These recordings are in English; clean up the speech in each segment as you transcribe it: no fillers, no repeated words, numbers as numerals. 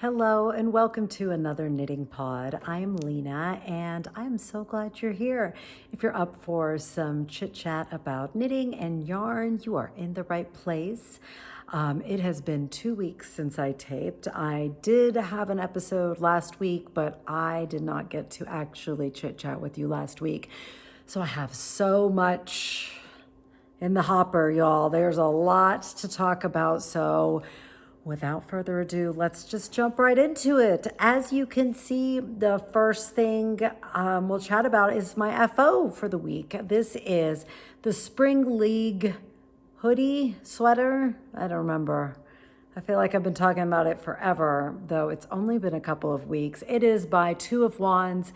Hello and welcome to another knitting pod. I'm Lena and I'm so glad you're here. If you're up for some chit chat about knitting and yarn, you are in the right place. It has been 2 weeks since I taped. I did have an episode last week, but I did not get to actually chit chat with you last week. So I have so much in the hopper, y'all. There's a lot to talk about. So without further ado, let's just jump right into it. As you can see, the first thing we'll chat about is my FO for the week. This is the Spring League hoodie, sweater. I don't remember. I feel like I've been talking about it forever, though it's only been a couple of weeks. It is by Two of Wands,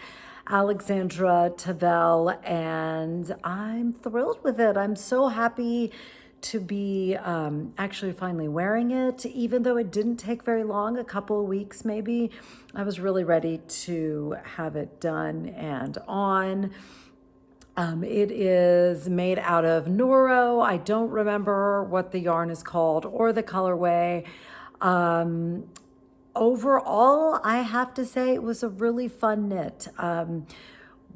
Alexandra Tavel, and I'm thrilled with it. I'm so happy to be actually finally wearing it, even though it didn't take very long, a couple of weeks maybe. I was really ready to have it done and on. It is made out of Noro. I don't remember what the yarn is called or the colorway. Overall, I have to say it was a really fun knit.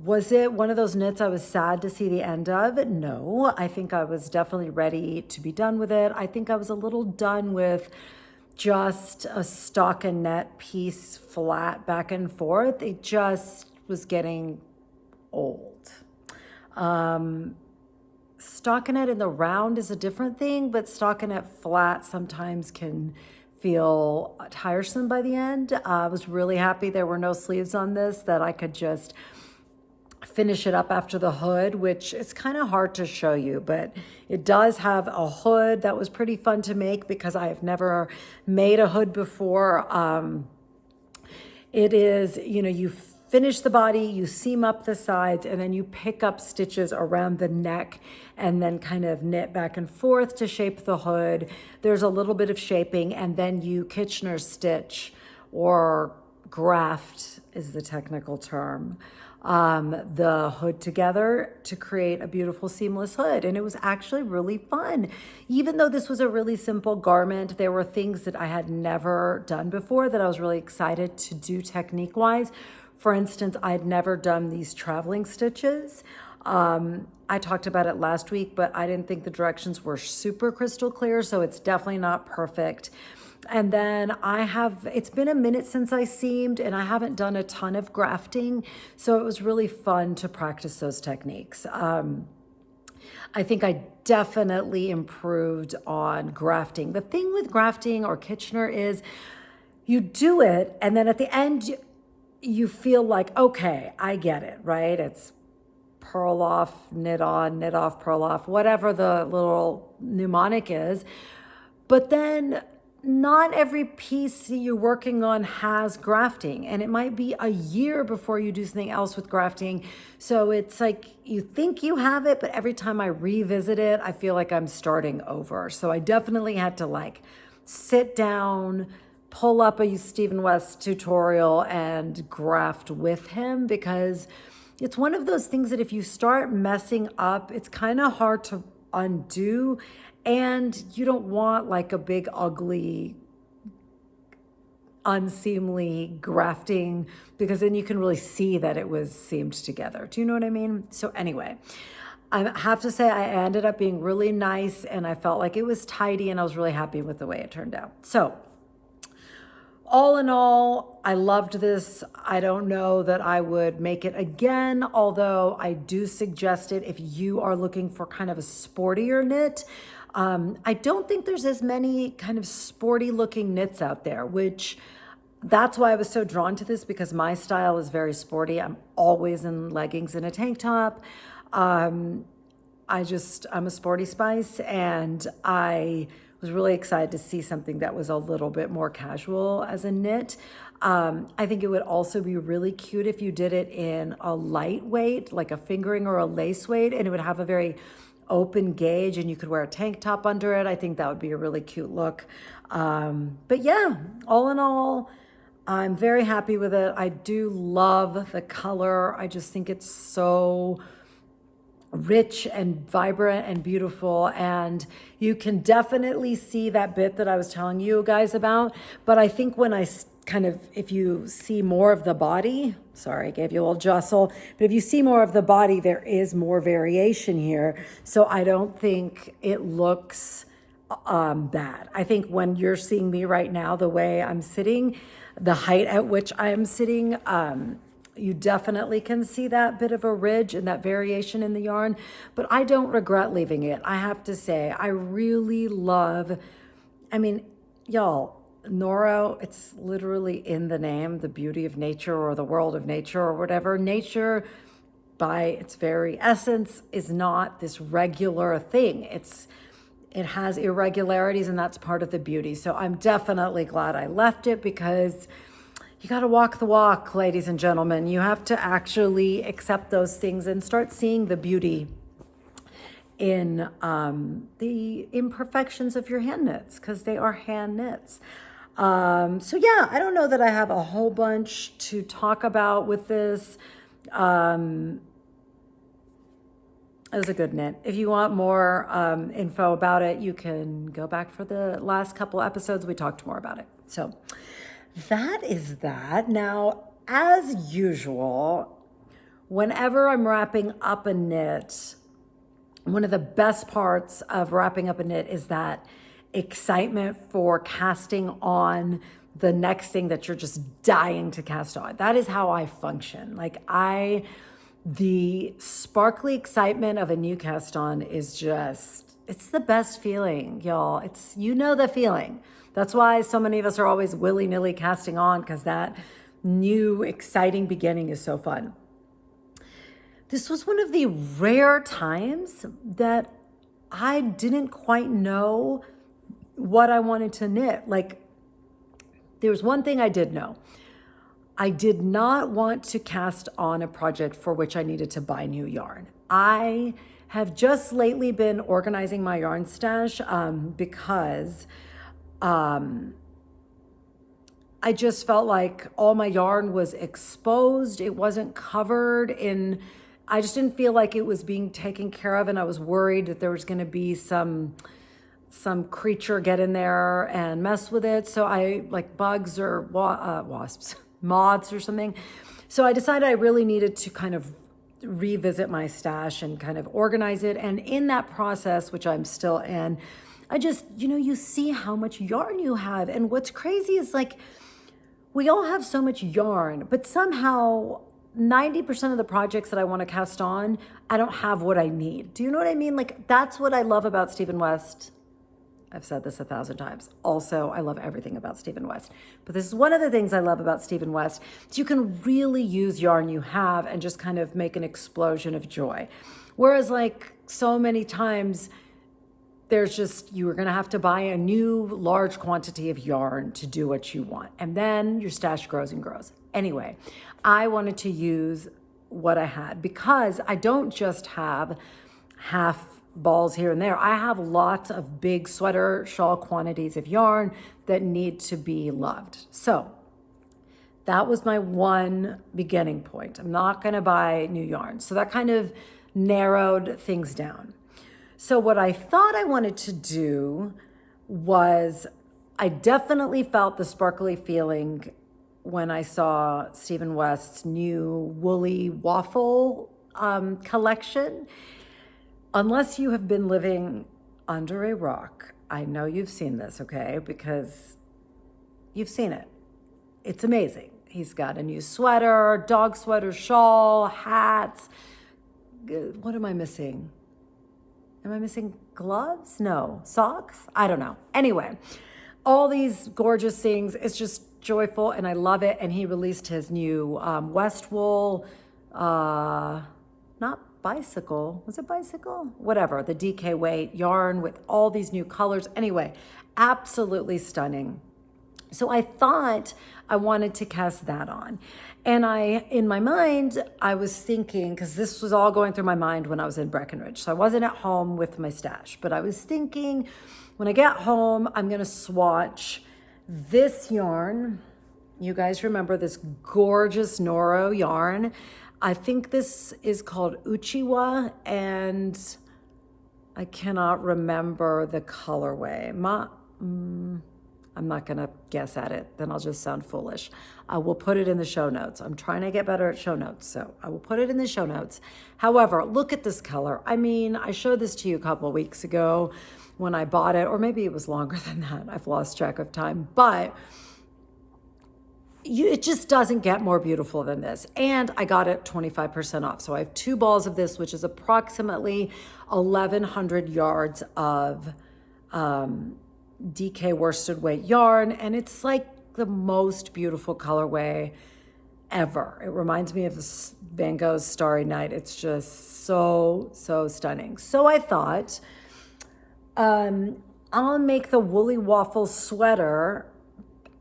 Was it one of those knits I was sad to see the end of? No, I think I was definitely ready to be done with it. I think I was a little done with just a stockinette piece flat back and forth. It just was getting old. Stockinette in the round is a different thing, but stockinette flat sometimes can feel tiresome by the end. I was really happy there were no sleeves on this, that I could just finish it up after the hood, which it's kind of hard to show you, but it does have a hood that was pretty fun to make because I have never made a hood before. It is, you finish the body, you seam up the sides, and then you pick up stitches around the neck and then kind of knit back and forth to shape the hood. There's a little bit of shaping, and then you Kitchener stitch, or graft is the technical term, the hood together to create a beautiful seamless hood. And it was actually really fun. Even though this was a really simple garment, there were things that I had never done before that I was really excited to do technique-wise. For instance, I'd never done these traveling stitches. I talked about it last week, but I didn't think the directions were super crystal clear, so it's definitely not perfect. And then it's been a minute since I seamed, and I haven't done a ton of grafting, so it was really fun to practice those techniques. I think I definitely improved on grafting. The thing with grafting or Kitchener is you do it, and then at the end, you feel like, okay, I get it, right? It's purl off, knit on, knit off, purl off, whatever the little mnemonic is. But then not every piece you're working on has grafting, and it might be a year before you do something else with grafting. So it's like you think you have it, but every time I revisit it, I feel like I'm starting over. So I definitely had to sit down, pull up a Stephen West tutorial and graft with him, because it's one of those things that if you start messing up, it's kind of hard to undo. And you don't want a big, ugly, unseemly grafting, because then you can really see that it was seamed together. Do you know what I mean? So anyway, I have to say I ended up being really nice, and I felt like it was tidy, and I was really happy with the way it turned out. So all in all, I loved this. I don't know that I would make it again, although I do suggest it if you are looking for kind of a sportier knit. I don't think there's as many kind of sporty looking knits out there, which that's why I was so drawn to this, because my style is very sporty. I'm always in leggings and a tank top. I'm a sporty spice, and I was really excited to see something that was a little bit more casual as a knit. I think it would also be really cute if you did it in a lightweight, like a fingering or a lace weight, and it would have a very open gauge, and you could wear a tank top under it. I think that would be a really cute look. But yeah, all in all, I'm very happy with it. I do love the color. I just think it's so rich and vibrant and beautiful, and you can definitely see that bit that I was telling you guys about. But I think when I kind of, if you see more of the body, sorry, I gave you a little jostle, but if you see more of the body, there is more variation here. So I don't think it looks bad. I think when you're seeing me right now, the way I'm sitting, the height at which I am sitting, you definitely can see that bit of a ridge and that variation in the yarn, but I don't regret leaving it. I have to say, I really love, I mean, y'all, Noro, it's literally in the name, the beauty of nature or the world of nature or whatever. Nature, by its very essence, is not this regular thing. It has irregularities, and that's part of the beauty. So I'm definitely glad I left it, because you got to walk the walk, ladies and gentlemen. You have to actually accept those things and start seeing the beauty in the imperfections of your hand knits, because they are hand knits. So yeah, I don't know that I have a whole bunch to talk about with this. It was a good knit. If you want more info about it, you can go back for the last couple episodes. We talked more about it. So that is that. Now, as usual, whenever I'm wrapping up a knit, one of the best parts of wrapping up a knit is that excitement for casting on the next thing that you're just dying to cast on. That is how I function. Like the sparkly excitement of a new cast on is just, it's the best feeling, y'all. It's, you know, the feeling. That's why so many of us are always willy-nilly casting on, because that new exciting beginning is so fun. This was one of the rare times that I didn't quite know what I wanted to knit. Like, there was one thing I did know. I did not want to cast on a project for which I needed to buy new yarn. I have just lately been organizing my yarn stash because I just felt like all my yarn was exposed. It wasn't covered in, I just didn't feel like it was being taken care of, and I was worried that there was going to be some creature get in there and mess with it. So I, like bugs or wasps, moths or something. So I decided I really needed to kind of revisit my stash and kind of organize it. And in that process, which I'm still in, I just, you see how much yarn you have. And what's crazy is, like, we all have so much yarn, but somehow 90% of the projects that I want to cast on, I don't have what I need. Do you know what I mean? Like, that's what I love about Stephen West. I've said this 1,000 times. Also, I love everything about Stephen West. But this is one of the things I love about Stephen West. So you can really use yarn you have and just kind of make an explosion of joy. Whereas, like, so many times, there's just, you are going to have to buy a new large quantity of yarn to do what you want. And then your stash grows and grows. Anyway, I wanted to use what I had, because I don't just have half balls here and there. I have lots of big sweater shawl quantities of yarn that need to be loved. So that was my one beginning point. I'm not going to buy new yarn. So that kind of narrowed things down. So what I thought I wanted to do was, I definitely felt the sparkly feeling when I saw Stephen West's new woolly Waffle collection. Unless you have been living under a rock, I know you've seen this, okay? Because you've seen it. It's amazing. He's got a new sweater, dog sweater, shawl, hats. What am I missing? Am I missing gloves? No. Socks? I don't know. Anyway, all these gorgeous things. It's just joyful, and I love it. And he released his new West Wool, not bicycle. Was it bicycle? Whatever. The DK weight yarn with all these new colors. Anyway, absolutely stunning. So I thought I wanted to cast that on. And in my mind, I was thinking, because this was all going through my mind when I was in Breckenridge. So I wasn't at home with my stash, but I was thinking, when I get home, I'm going to swatch this yarn. You guys remember this gorgeous Noro yarn. I think this is called Uchiwa, and I cannot remember the colorway. I'm not going to guess at it. Then I'll just sound foolish. I will put it in the show notes. I'm trying to get better at show notes, so I will put it in the show notes. However, look at this color. I mean, I showed this to you a couple of weeks ago when I bought it, or maybe it was longer than that. I've lost track of time, but it just doesn't get more beautiful than this. And I got it 25% off. So I have 2 balls of this, which is approximately 1,100 yards of DK worsted weight yarn, and it's like the most beautiful colorway ever. It reminds me of Van Gogh's Starry Night. It's just so stunning. So I thought I'll make the woolly waffle sweater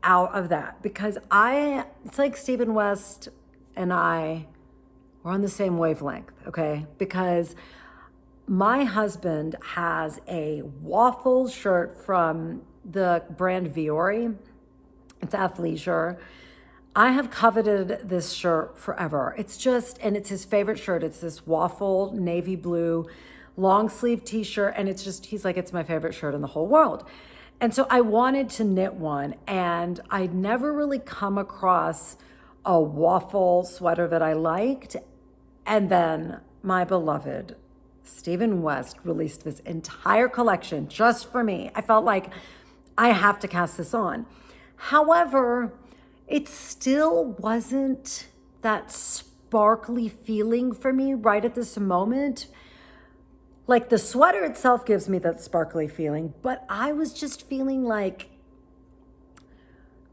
out of that, because it's like Stephen West and I were on the same wavelength, okay? Because my husband has a waffle shirt from the brand Viore. It's athleisure. I have coveted this shirt forever. It's his favorite shirt. It's this waffle navy blue long sleeve t-shirt. And he's like, it's my favorite shirt in the whole world. And so I wanted to knit one, and I'd never really come across a waffle sweater that I liked. And then my beloved Stephen West released this entire collection just for me. I felt like I have to cast this on. However, it still wasn't that sparkly feeling for me right at this moment. Like, the sweater itself gives me that sparkly feeling, but I was just feeling like,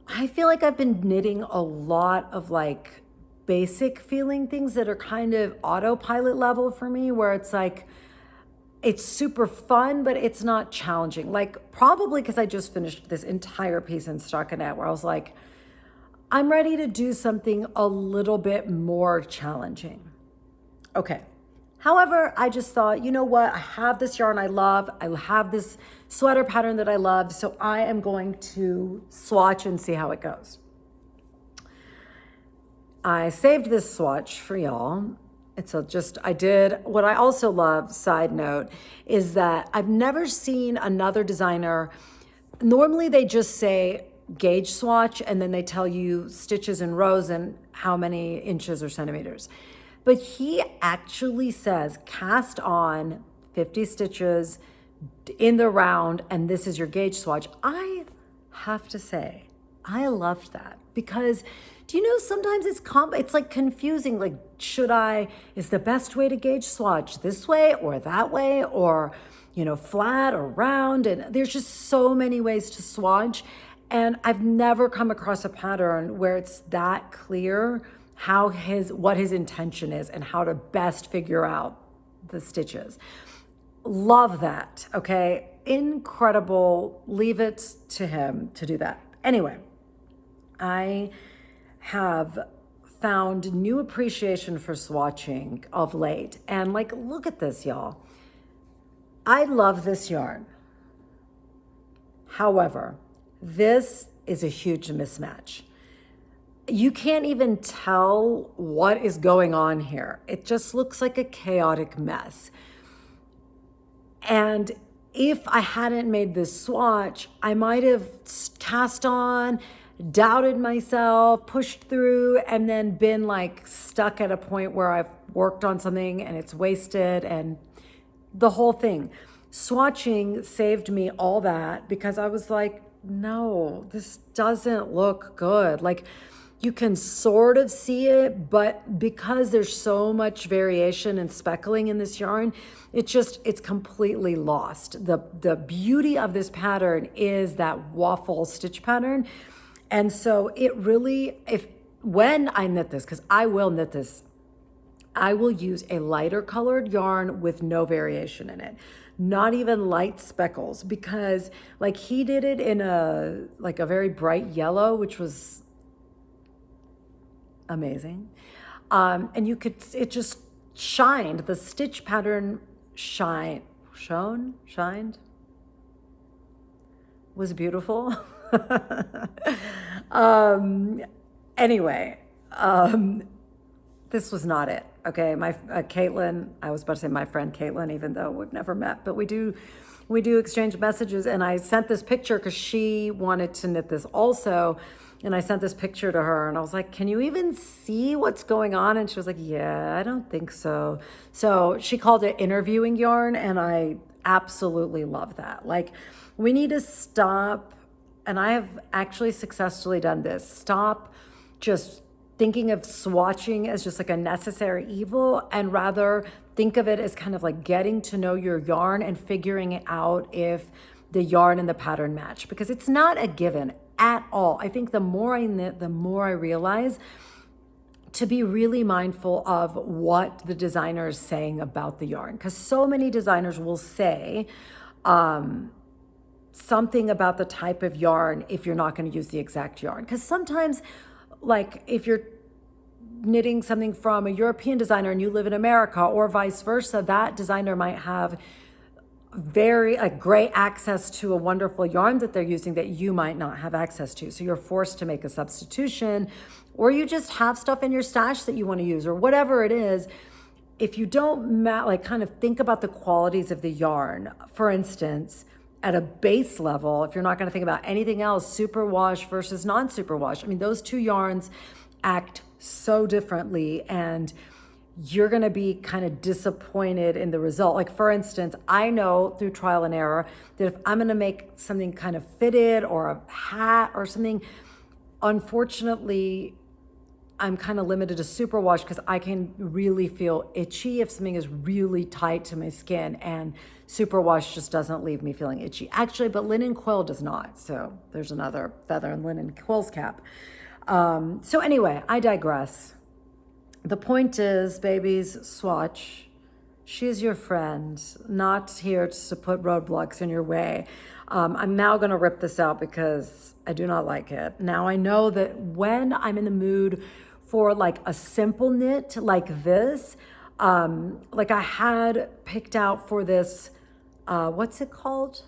I feel like I've been knitting a lot of like basic feeling things that are kind of autopilot level for me, where it's like, it's super fun, but it's not challenging. Like, probably because I just finished this entire piece in stockinette where I was like, I'm ready to do something a little bit more challenging. Okay. However, I just thought, you know what? I have this yarn I love. I have this sweater pattern that I love. So I am going to swatch and see how it goes. I saved this swatch for y'all. I did, what I also love, side note, is that I've never seen another designer, normally they just say gauge swatch, and then they tell you stitches in rows and how many inches or centimeters. But he actually says cast on 50 stitches in the round, and this is your gauge swatch. I have to say, I loved that, because do you know, sometimes it's like confusing. Like, is the best way to gauge swatch this way or that way, or, flat or round? And there's just so many ways to swatch. And I've never come across a pattern where it's that clear what his intention is and how to best figure out the stitches. Love that. Okay. Incredible. Leave it to him to do that. Anyway, I have found new appreciation for swatching of late. And look at this, y'all. I love this yarn. However, this is a huge mismatch. You can't even tell what is going on here. It just looks like a chaotic mess. And if I hadn't made this swatch, I might have cast on, doubted myself, pushed through, and then been stuck at a point where I've worked on something and it's wasted and the whole thing. Swatching saved me all that, because I was like, no, this doesn't look good. You can sort of see it, but because there's so much variation and speckling in this yarn, it's completely lost. The beauty of this pattern is that waffle stitch pattern. And so it really, when I knit this, because I will knit this, I will use a lighter colored yarn with no variation in it. Not even light speckles, because he did it in a very bright yellow, which was amazing. And it just shined. The stitch pattern shined, was beautiful. Anyway, this was not it. Okay. My Caitlin, I was about to say my friend Caitlin, even though we've never met, but we do we do exchange messages, and I sent this picture because she wanted to knit this also. And I sent this picture to her and I was like, can you even see what's going on? And she was like, yeah, I don't think so. So she called it interviewing yarn, and I absolutely love that. Like, we need to stop, and I have actually successfully done this, stop just thinking of swatching as just like a necessary evil, and rather think of it as kind of like getting to know your yarn and figuring out if the yarn and the pattern match, because it's not a given at all. I think the more I knit, the more I realize to be really mindful of what the designer is saying about the yarn, because so many designers will say something about the type of yarn if you're not going to use the exact yarn. Because sometimes, like, if you're knitting something from a European designer and you live in America, or vice versa, that designer might have great access to a wonderful yarn that they're using that you might not have access to. So you're forced to make a substitution, or you just have stuff in your stash that you want to use, or whatever it is. If you don't kind of think about the qualities of the yarn, for instance, at a base level, if you're not going to think about anything else, superwash versus non-superwash. I mean, those two yarns act so differently, and you're going to be kind of disappointed in the result. Like, for instance, I know through trial and error that if I'm going to make something kind of fitted or a hat or something, unfortunately, I'm kind of limited to superwash because I can really feel itchy if something is really tight to my skin, and superwash just doesn't leave me feeling itchy. Actually, but linen quill does not. So there's another feather in linen quill's cap. So anyway, I digress. The point is, babies, swatch. She's your friend, not here to put roadblocks in your way. I'm now going to rip this out because I do not like it. Now, I know that when I'm in the mood for like a simple knit like this, like I had picked out for this, what's it called?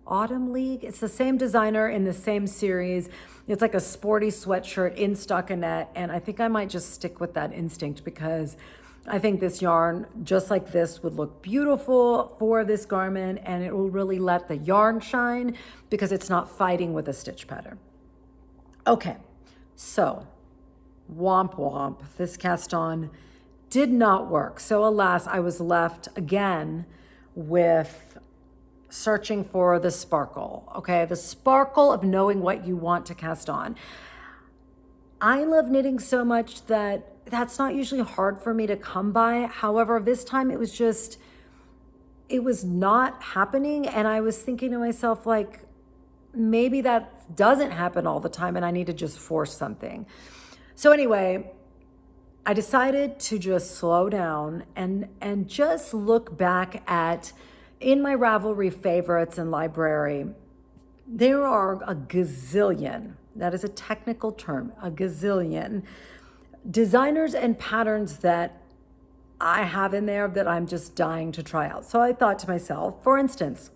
Autumn League. It's the same designer in the same series. It's like a sporty sweatshirt in stockinette, and I think I might just stick with that instinct because I think this yarn, just like this, would look beautiful for this garment, and it will really let the yarn shine because it's not fighting with a stitch pattern. Okay, so womp womp, this cast on did not work. So alas, I was left again with searching for the sparkle, okay? The sparkle of knowing what you want to cast on. I love knitting so much that that's not usually hard for me to come by. However, this time it was not happening. And I was thinking to myself, like, maybe that doesn't happen all the time and I need to just force something. So anyway, I decided to just slow down and just look back at, in my Ravelry favorites and library, there are a gazillion, that is a technical term, a gazillion designers and patterns that I have in there that I'm just dying to try out. So I thought to myself, for instance,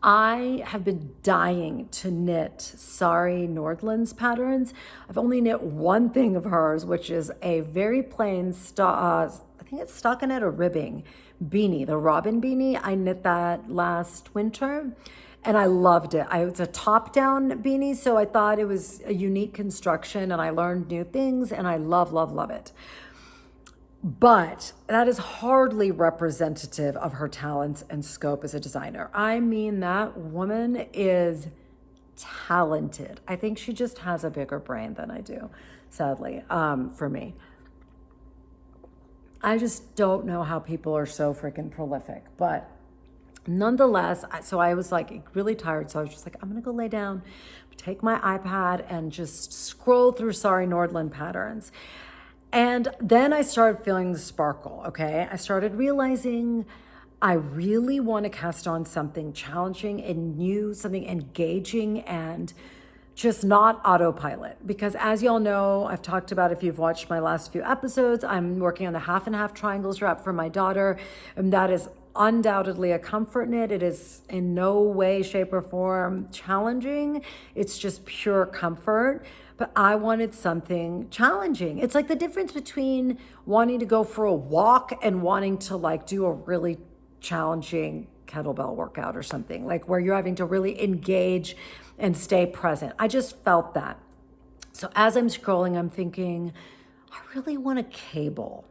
I have been dying to knit Sari Nordland's patterns. I've only knit one thing of hers, which is a very plain, I think it's stockinette or ribbing beanie, the robin beanie. I knit that last winter and I loved it. It's a top-down beanie, so I thought it was a unique construction and I learned new things and I love, love, love it. But that is hardly representative of her talents and scope as a designer. I mean, that woman is talented. I think she just has a bigger brain than I do, sadly, for me. I just don't know how people are so freaking prolific. But nonetheless, so I was like really tired. So I was just like, I'm going to go lay down, take my iPad and just scroll through Sari Nordland patterns. And then I started feeling the sparkle, okay? I started realizing I really want to cast on something challenging and new, something engaging and just not autopilot. Because as y'all know, I've talked about, if you've watched my last few episodes, I'm working on the half and half triangles wrap for my daughter. And that is undoubtedly a comfort knit. It is in no way, shape, or form challenging. It's just pure comfort. But I wanted something challenging. It's like the difference between wanting to go for a walk and wanting to like do a really challenging kettlebell workout or something, like where you're having to really engage and stay present. I just felt that. So as I'm scrolling, I'm thinking, I really want a cable.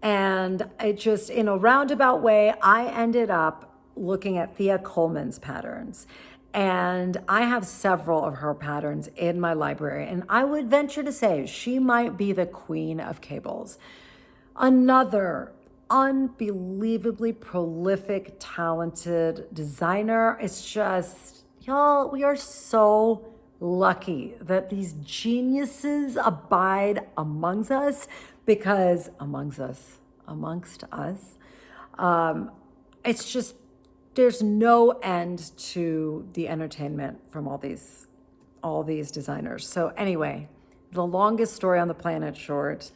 And it just, in a roundabout way, I ended up looking at Thea Coleman's patterns. And I have several of her patterns in my library. And I would venture to say she might be the queen of cables. Another unbelievably prolific, talented designer. It's just, y'all, we are so lucky that these geniuses abide amongst us, because amongst us, it's just, there's no end to the entertainment from all these designers. So anyway, the longest story on the planet short,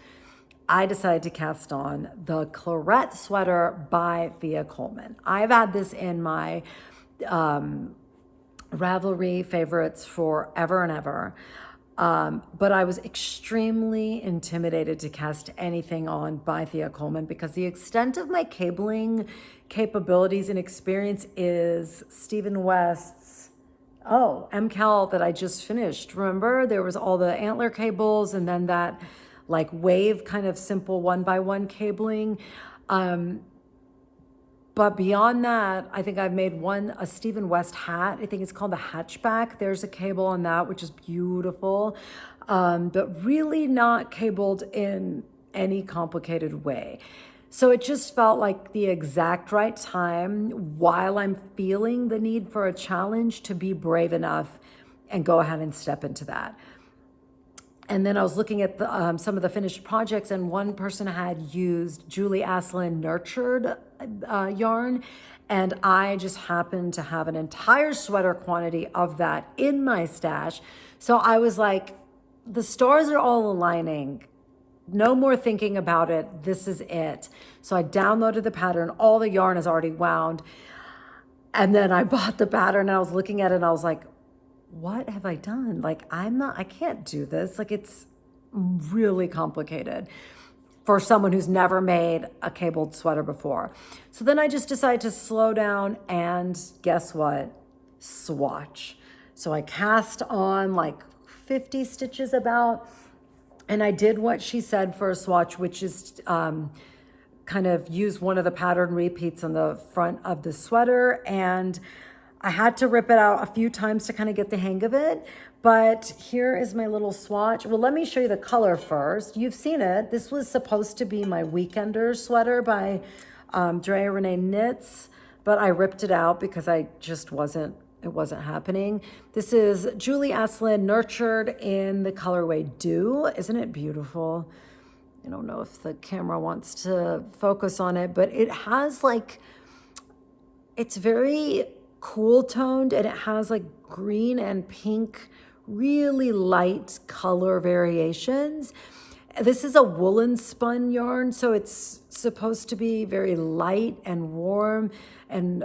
I decided to cast on the Claret sweater by Thea Coleman. I've had this in my Ravelry favorites forever and ever. But I was extremely intimidated to cast anything on by Thea Coleman because the extent of my cabling capabilities and experience is Stephen West's MCal that I just finished. Remember, there was all the antler cables and then that like wave kind of simple 1x1 cabling. But beyond that, I think I've made a Stephen West hat. I think it's called the Hatchback. There's a cable on that, which is beautiful, but really not cabled in any complicated way. So it just felt like the exact right time while I'm feeling the need for a challenge to be brave enough and go ahead and step into that. And then I was looking at some of the finished projects, and one person had used Julie Aslin nurtured yarn, and I just happened to have an entire sweater quantity of that in my stash. So I was like, the stars are all aligning. No more thinking about it. This is it. So I downloaded the pattern. All the yarn is already wound. And then I bought the pattern, and I was looking at it, and I was like, what have I done? Like, I can't do this. Like, it's really complicated for someone who's never made a cabled sweater before. So then I just decided to slow down and guess what? Swatch. So I cast on like 50 stitches about, and I did what she said for a swatch, which is kind of use one of the pattern repeats on the front of the sweater, and I had to rip it out a few times to kind of get the hang of it, but here is my little swatch. Well, let me show you the color first. You've seen it. This was supposed to be my Weekender sweater by Drea Renee Knits, but I ripped it out because it wasn't happening. This is Julie Aslin Nurtured in the colorway Dew. Isn't it beautiful? I don't know if the camera wants to focus on it, but it has it's very cool toned, and it has like green and pink, really light color variations. This is a woolen spun yarn, so it's supposed to be very light and warm, and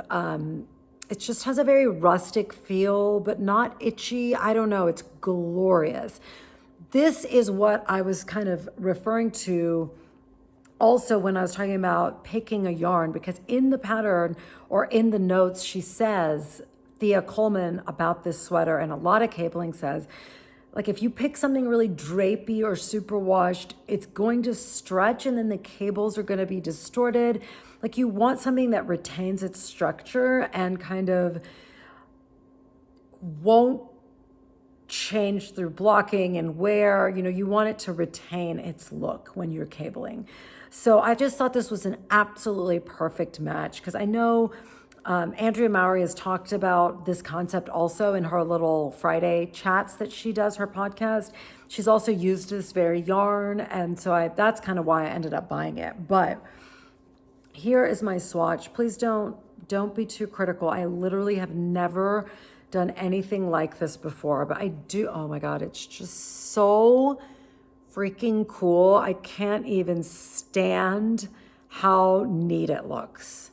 it just has a very rustic feel, but not itchy. I don't know, it's glorious. This is what I was kind of referring to also when I was talking about picking a yarn, because in the pattern or in the notes, she says, Thea Coleman about this sweater, and a lot of cabling says, like, if you pick something really drapey or super washed, it's going to stretch and then the cables are going to be distorted. Like, you want something that retains its structure and kind of won't change through blocking and wear. You want it to retain its look when you're cabling. So I just thought this was an absolutely perfect match, because I know Andrea Mowry has talked about this concept also in her little Friday chats that she does, her podcast. She's also used this very yarn, and so that's kind of why I ended up buying it. But here is my swatch. Please don't be too critical. I literally have never done anything like this before, but I do. Oh my God, it's just so freaking cool. I can't even stand how neat it looks.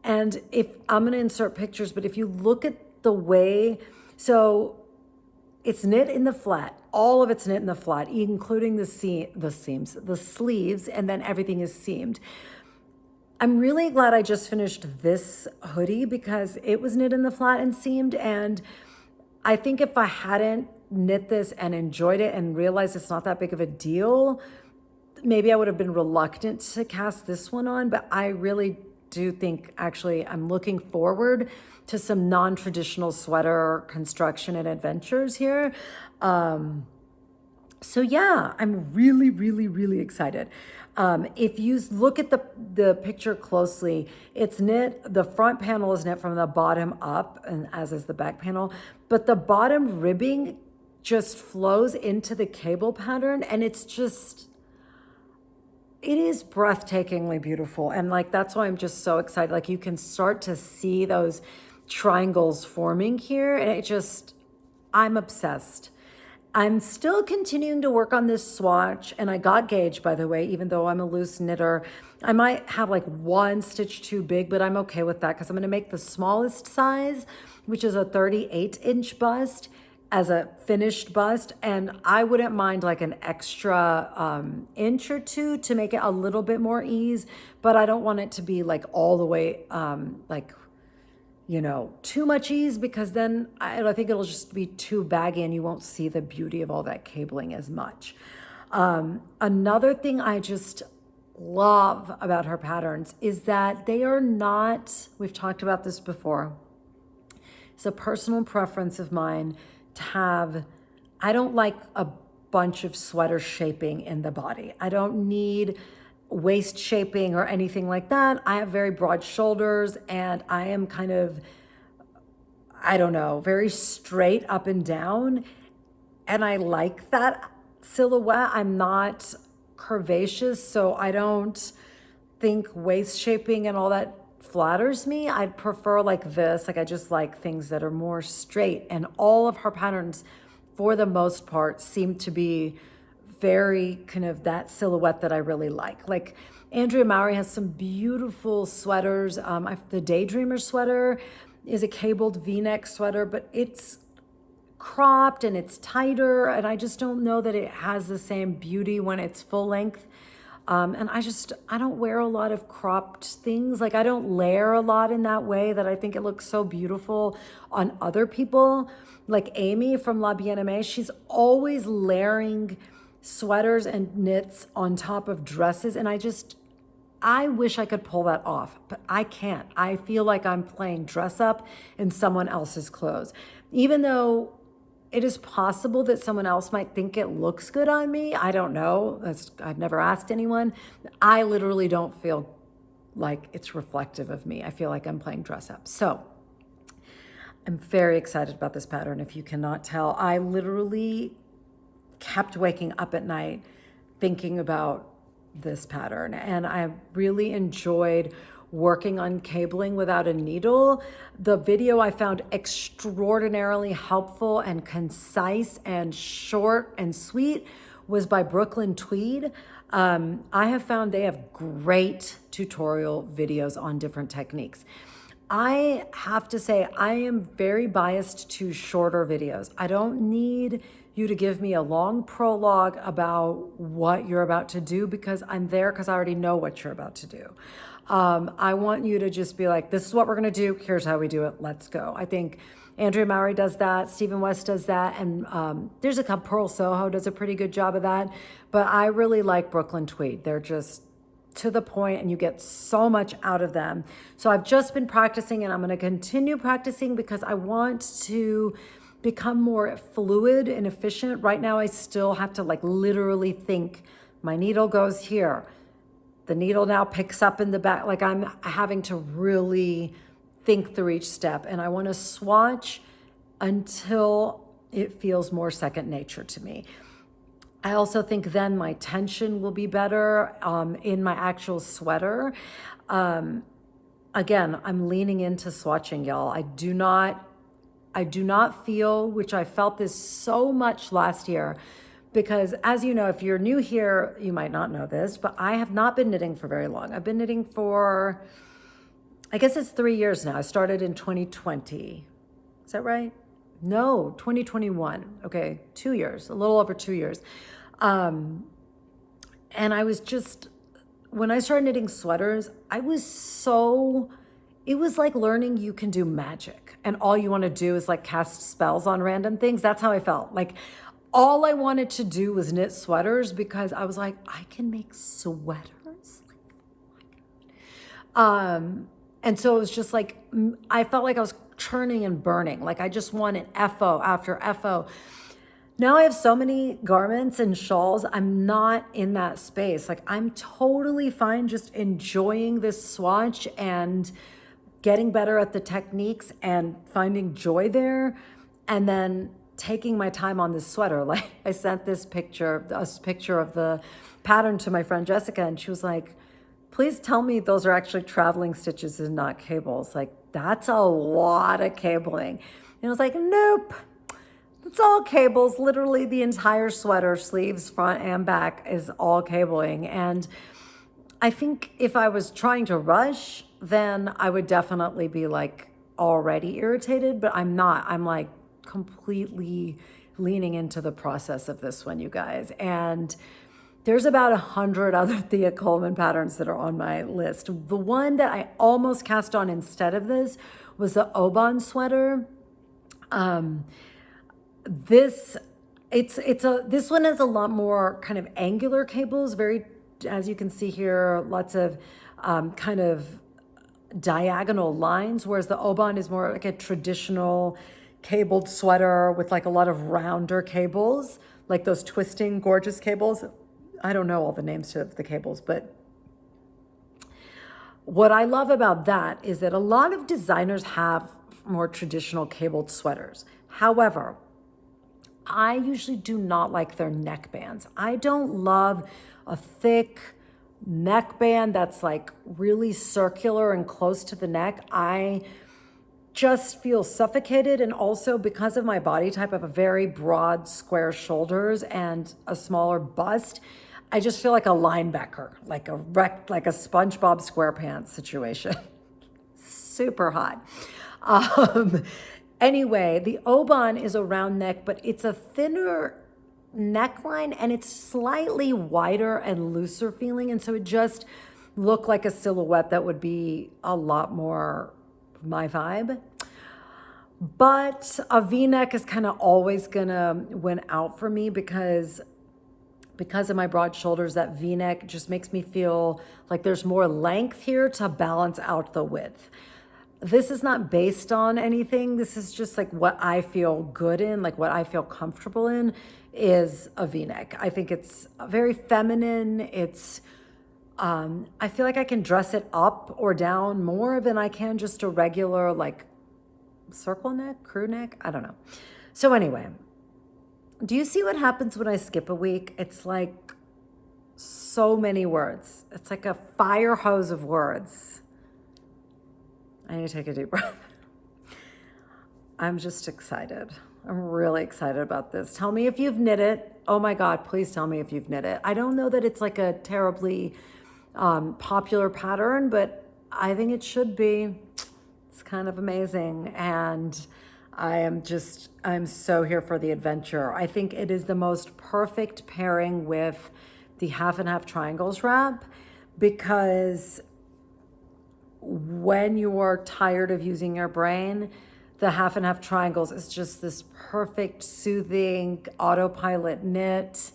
And if I'm going to insert pictures, but if you look at the way, so it's knit in the flat, all of it's knit in the flat, including the seams, the sleeves, and then everything is seamed. I'm really glad I just finished this hoodie because it was knit in the flat and seamed. And I think if I hadn't knit this and enjoyed it and realized it's not that big of a deal, maybe I would have been reluctant to cast this one on. But I really do think, actually, I'm looking forward to some non-traditional sweater construction and adventures here. So yeah, I'm really, really, really excited. If you look at the picture closely, it's knit, the front panel is knit from the bottom up, and as is the back panel, but the bottom ribbing just flows into the cable pattern, and it's just, it is breathtakingly beautiful. And like, that's why I'm just so excited. Like, you can start to see those triangles forming here, and it just, I'm obsessed. I'm still continuing to work on this swatch, and I got gauge, by the way, even though I'm a loose knitter. I might have like one stitch too big, but I'm okay with that because I'm going to make the smallest size, which is a 38-inch bust, as a finished bust. And I wouldn't mind like an extra inch or two to make it a little bit more ease, but I don't want it to be like all the way like, you know, too much ease, because then I think it'll just be too baggy and you won't see the beauty of all that cabling as much. Another thing I just love about her patterns is that they are not, we've talked about this before, it's a personal preference of mine to have, I don't like a bunch of sweater shaping in the body. I don't need waist shaping or anything like that. I have very broad shoulders and I am kind of, I don't know, very straight up and down. And I like that silhouette. I'm not curvaceous, so I don't think waist shaping and all that flatters me. I'd prefer like this. Like, I just like things that are more straight, and all of her patterns for the most part seem to be very kind of that silhouette that I really like. Like, Andrea Mowry has some beautiful sweaters. The Daydreamer sweater is a cabled V-neck sweater, but it's cropped and it's tighter, and I just don't know that it has the same beauty when it's full length. And I don't wear a lot of cropped things. Like, I don't layer a lot in that way that I think it looks so beautiful on other people. Like Amy from La Bien-Aimée, she's always layering sweaters and knits on top of dresses. And I wish I could pull that off, but I can't. I feel like I'm playing dress up in someone else's clothes. Even though it is possible that someone else might think it looks good on me. I don't know. I've never asked anyone. I literally don't feel like it's reflective of me. I feel like I'm playing dress up. So I'm very excited about this pattern. If you cannot tell, I literally kept waking up at night thinking about this pattern, and I really enjoyed working on cabling without a needle. The video I found extraordinarily helpful and concise and short and sweet was by Brooklyn Tweed. I have found they have great tutorial videos on different techniques. I have to say, I am very biased to shorter videos. I don't need you to give me a long prologue about what you're about to do, because I'm there because I already know what you're about to do. I want you to just be like, this is what we're going to do. Here's how we do it. Let's go. I think Andrea Mowry does that. Stephen West does that. And there's a couple, Pearl Soho does a pretty good job of that. But I really like Brooklyn Tweed. They're just to the point and you get so much out of them. So I've just been practicing, and I'm going to continue practicing because I want to become more fluid and efficient. Right now, I still have to like literally think, my needle goes here. The needle now picks up in the back. Like, I'm having to really think through each step, and I want to swatch until it feels more second nature to me. I also think then my tension will be better in my actual sweater. Again, I'm leaning into swatching, y'all. I do not feel, which I felt this so much last year, because as you know, if you're new here, you might not know this, but I have not been knitting for very long. I've been knitting for, I guess it's 3 years now. I started in 2020. Is that right? No, 2021. Okay, 2 years, a little over 2 years. And I was just when I started knitting sweaters, it was like learning you can do magic and all you want to do is like cast spells on random things. That's how I felt. Like all I wanted to do was knit sweaters because I was like, I can make sweaters. And so it was just like, I felt like I was churning and burning. Like I just wanted FO after FO. Now I have so many garments and shawls. I'm not in that space. Like I'm totally fine just enjoying this swatch and getting better at the techniques and finding joy there. And then taking my time on this sweater. Like I sent a picture of the pattern to my friend Jessica, and she was like, please tell me those are actually traveling stitches and not cables. Like that's a lot of cabling. And I was like, nope, it's all cables. Literally the entire sweater, sleeves, front and back, is all cabling. And I think if I was trying to rush, then I would definitely be like already irritated, but I'm not. I'm like completely leaning into the process of this one, you guys. And there's about 100 other Thea Coleman patterns that are on my list. The one that I almost cast on instead of this was the Oban sweater. This one has a lot more kind of angular cables, very, as you can see here, lots of kind of diagonal lines, whereas the Oban is more like a traditional cabled sweater with like a lot of rounder cables, like those twisting gorgeous cables. I don't know all the names of the cables, but what I love about that is that a lot of designers have more traditional cabled sweaters. However, I usually do not like their neckbands. I don't love a thick neckband that's like really circular and close to the neck. I just feel suffocated, and also because of my body type, I have a very broad square shoulders and a smaller bust. I just feel like a linebacker, like a SpongeBob SquarePants situation. Super hot. Anyway, the Oban is a round neck, but it's a thinner neckline and it's slightly wider and looser feeling. And so it just looked like a silhouette that would be a lot more my vibe. But a V-neck is kind of always gonna win out for me because of my broad shoulders. That V-neck just makes me feel like there's more length here to balance out the width. This is not based on anything. This is just like what I feel good in, like what I feel comfortable in is a V-neck. I think it's very feminine. It's, I feel like I can dress it up or down more than I can just a regular like circle neck, crew neck. I don't know. So anyway, do you see what happens when I skip a week? It's like so many words. It's like a fire hose of words. I need to take a deep breath. I'm just excited. I'm really excited about this. Tell me if you've knit it. Oh my God, please tell me if you've knit it. I don't know that it's like a terribly popular pattern, but I think it should be. It's kind of amazing. And I'm so here for the adventure. I think it is the most perfect pairing with the half and half triangles wrap, because when you're tired of using your brain, the half and half triangles is just this perfect, soothing autopilot knit.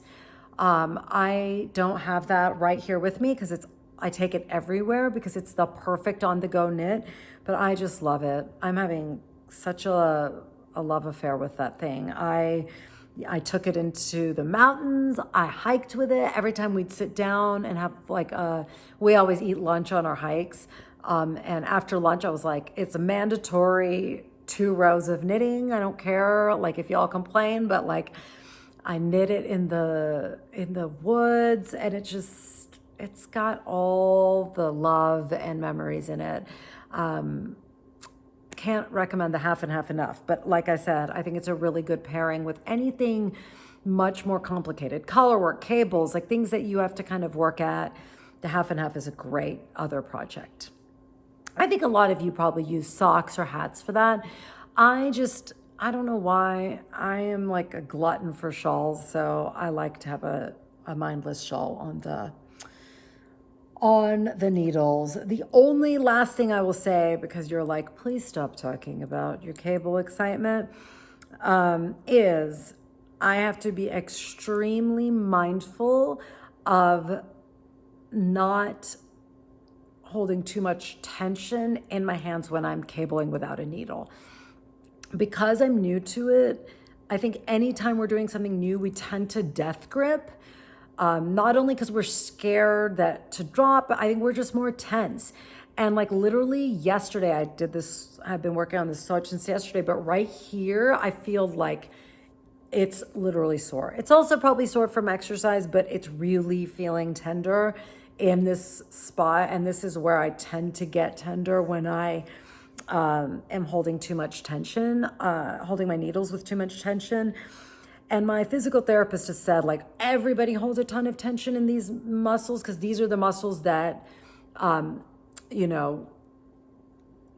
I don't have that right here with me because I take it everywhere because it's the perfect on the go knit, but I just love it. I'm having such a love affair with that thing. I took it into the mountains. I hiked with it. Every time we'd sit down and have we always eat lunch on our hikes. And after lunch, I was like, it's a mandatory 2 rows of knitting. I don't care, like if y'all complain, but like I knit it in the woods, and it's got all the love and memories in it. Can't recommend the half and half enough. But like I said, I think it's a really good pairing with anything much more complicated. Color work, cables, like things that you have to kind of work at. The half and half is a great other project. I think a lot of you probably use socks or hats for that. I don't know why. I am like a glutton for shawls, so I like to have a mindless shawl on the needles. The only last thing I will say, because you're like, please stop talking about your cable excitement, is I have to be extremely mindful of not holding too much tension in my hands when I'm cabling without a needle. Because I'm new to it, I think anytime we're doing something new, we tend to death grip. Not only because we're scared that to drop, but I think we're just more tense. And like literally yesterday, I did this, I've been working on this swatch since yesterday, but right here, I feel like it's literally sore. It's also probably sore from exercise, but it's really feeling tender in this spot. And this is where I tend to get tender when I am holding too much tension, holding my needles with too much tension. And my physical therapist has said, like, everybody holds a ton of tension in these muscles because these are the muscles that, you know,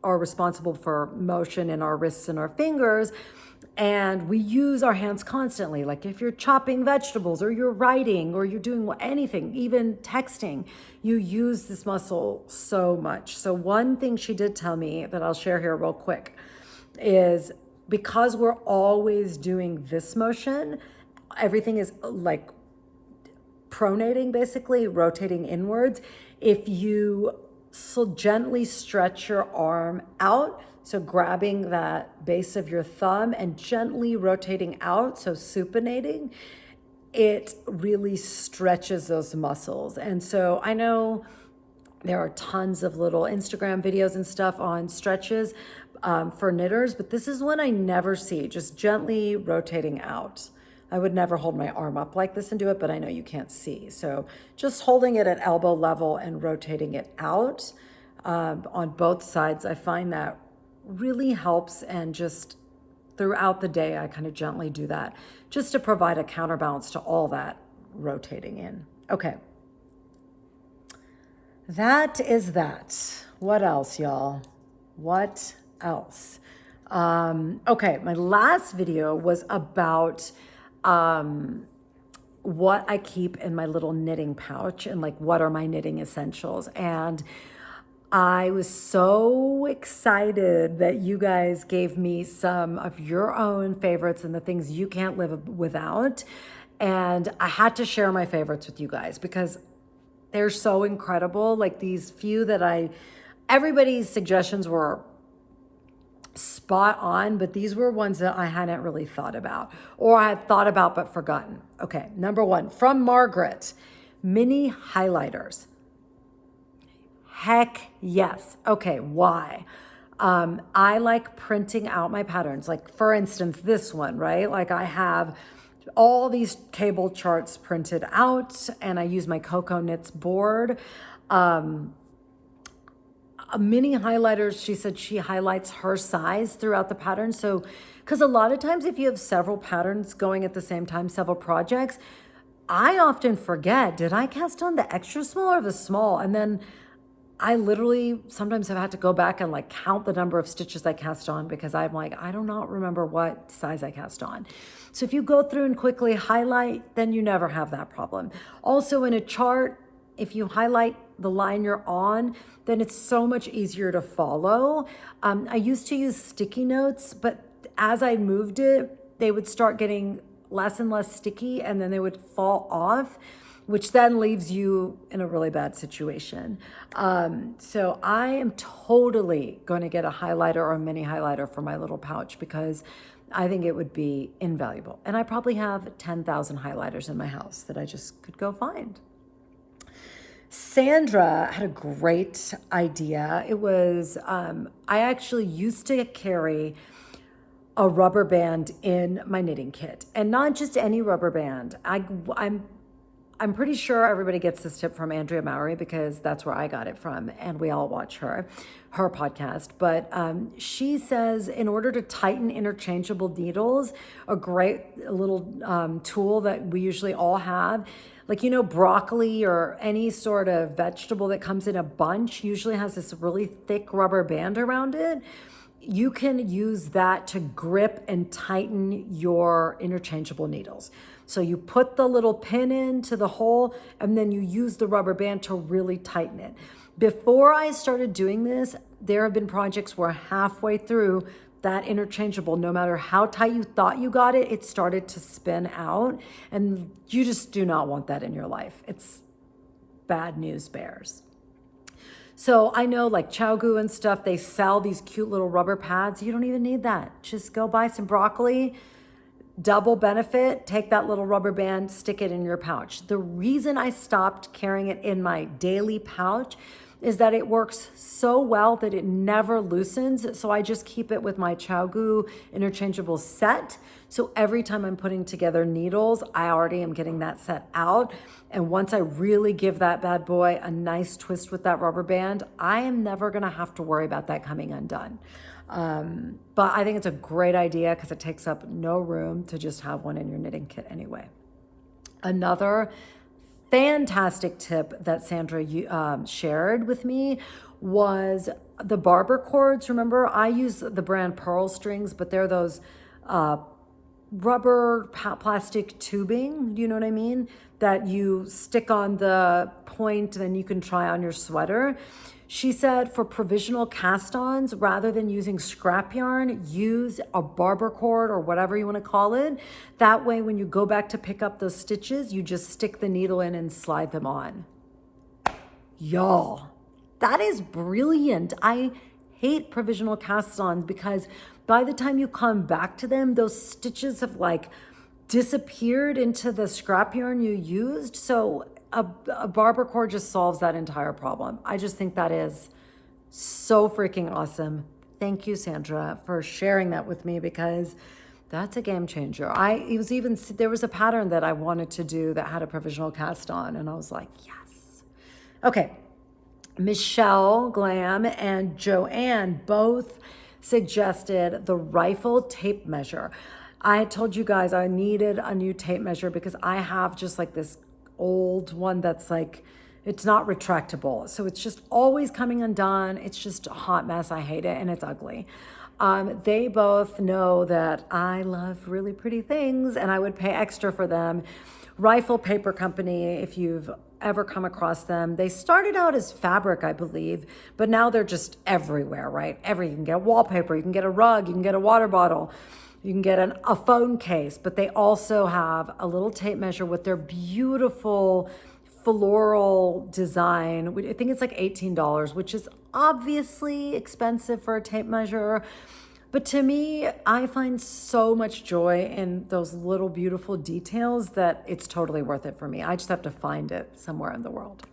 are responsible for motion in our wrists and our fingers. And we use our hands constantly. Like if you're chopping vegetables or you're writing or you're doing anything, even texting, you use this muscle so much. So one thing she did tell me that I'll share here real quick is because we're always doing this motion, everything is like pronating, basically rotating inwards. If you gently stretch your arm out, so grabbing that base of your thumb and gently rotating out, so supinating, it really stretches those muscles. And so I know there are tons of little Instagram videos and stuff on stretches for knitters, but this is one I never see, just gently rotating out. I would never hold my arm up like this and do it, but I know you can't see. So just holding it at elbow level and rotating it out on both sides, I find that really helps. And just throughout the day, I kind of gently do that just to provide a counterbalance to all that rotating in. Okay. That is that. What else, y'all? What else? Okay, my last video was about what I keep in my little knitting pouch and like what are my knitting essentials. And I was so excited that you guys gave me some of your own favorites and the things you can't live without. And I had to share my favorites with you guys because they're so incredible. Like these few that everybody's suggestions were spot on, but these were ones that I hadn't really thought about or I had thought about but forgotten. Okay, number one, from Margaret, mini highlighters. Heck yes. Okay, why? I like printing out my patterns. Like for instance, this one, right? Like I have all these cable charts printed out and I use my Coco Knits board. Mini highlighters, she said she highlights her size throughout the pattern. So, because a lot of times if you have several patterns going at the same time, several projects, I often forget, did I cast on the extra small or the small? And then I literally sometimes have had to go back and like count the number of stitches I cast on because I'm like, I do not remember what size I cast on. So if you go through and quickly highlight, then you never have that problem. Also in a chart, if you highlight the line you're on, then it's so much easier to follow. I used to use sticky notes, but as I moved it, they would start getting less and less sticky and then they would fall off, which then leaves you in a really bad situation. So I am totally going to get a highlighter or a mini highlighter for my little pouch because I think it would be invaluable. And I probably have 10,000 highlighters in my house that I just could go find. Sandra had a great idea. It was, I actually used to carry a rubber band in my knitting kit, and not just any rubber band. I'm pretty sure everybody gets this tip from Andrea Mowry because that's where I got it from, and we all watch her podcast. But she says in order to tighten interchangeable needles, a great little tool that we usually all have, like, you know, broccoli or any sort of vegetable that comes in a bunch usually has this really thick rubber band around it. You can use that to grip and tighten your interchangeable needles. So you put the little pin into the hole and then you use the rubber band to really tighten it. Before I started doing this, there have been projects where halfway through that interchangeable, no matter how tight you thought you got it, it started to spin out. And you just do not want that in your life. It's bad news bears. So I know like Chowgu and stuff, they sell these cute little rubber pads. You don't even need that. Just go buy some broccoli, double benefit, take that little rubber band, stick it in your pouch. The reason I stopped carrying it in my daily pouch is that it works so well that it never loosens. So I just keep it with my Chowgu interchangeable set. So every time I'm putting together needles, I already am getting that set out. And once I really give that bad boy a nice twist with that rubber band, I am never gonna have to worry about that coming undone. But I think it's a great idea because it takes up no room to just have one in your knitting kit anyway. Another fantastic tip that Sandra shared with me was the barber cords. Remember, I use the brand Pearl Strings, but they're those rubber plastic tubing, do you know what I mean? That you stick on the point and then you can try on your sweater. She said for provisional cast-ons, rather than using scrap yarn, use a barber cord or whatever you want to call it. That way, when you go back to pick up those stitches, you just stick the needle in and slide them on. Y'all, that is brilliant. I hate provisional cast-ons because by the time you come back to them, those stitches have like disappeared into the scrap yarn you used. So a barber cord just solves that entire problem. I just think that is so freaking awesome. Thank you, Sandra, for sharing that with me because that's a game changer. There was a pattern that I wanted to do that had a provisional cast on, and I was like, yes. Okay, Michelle Glam and Joanne both suggested the rifle tape measure. I told you guys I needed a new tape measure because I have just like this old one that's like, it's not retractable. So it's just always coming undone. It's just a hot mess. I hate it and it's ugly. They both know that I love really pretty things and I would pay extra for them. Rifle Paper Company, if you've ever come across them, they started out as fabric, I believe, but now they're just everywhere, right? You can get wallpaper, you can get a rug, you can get a water bottle. You can get a phone case, but they also have a little tape measure with their beautiful floral design. I think it's like $18, which is obviously expensive for a tape measure. But to me, I find so much joy in those little beautiful details that it's totally worth it for me. I just have to find it somewhere in the world.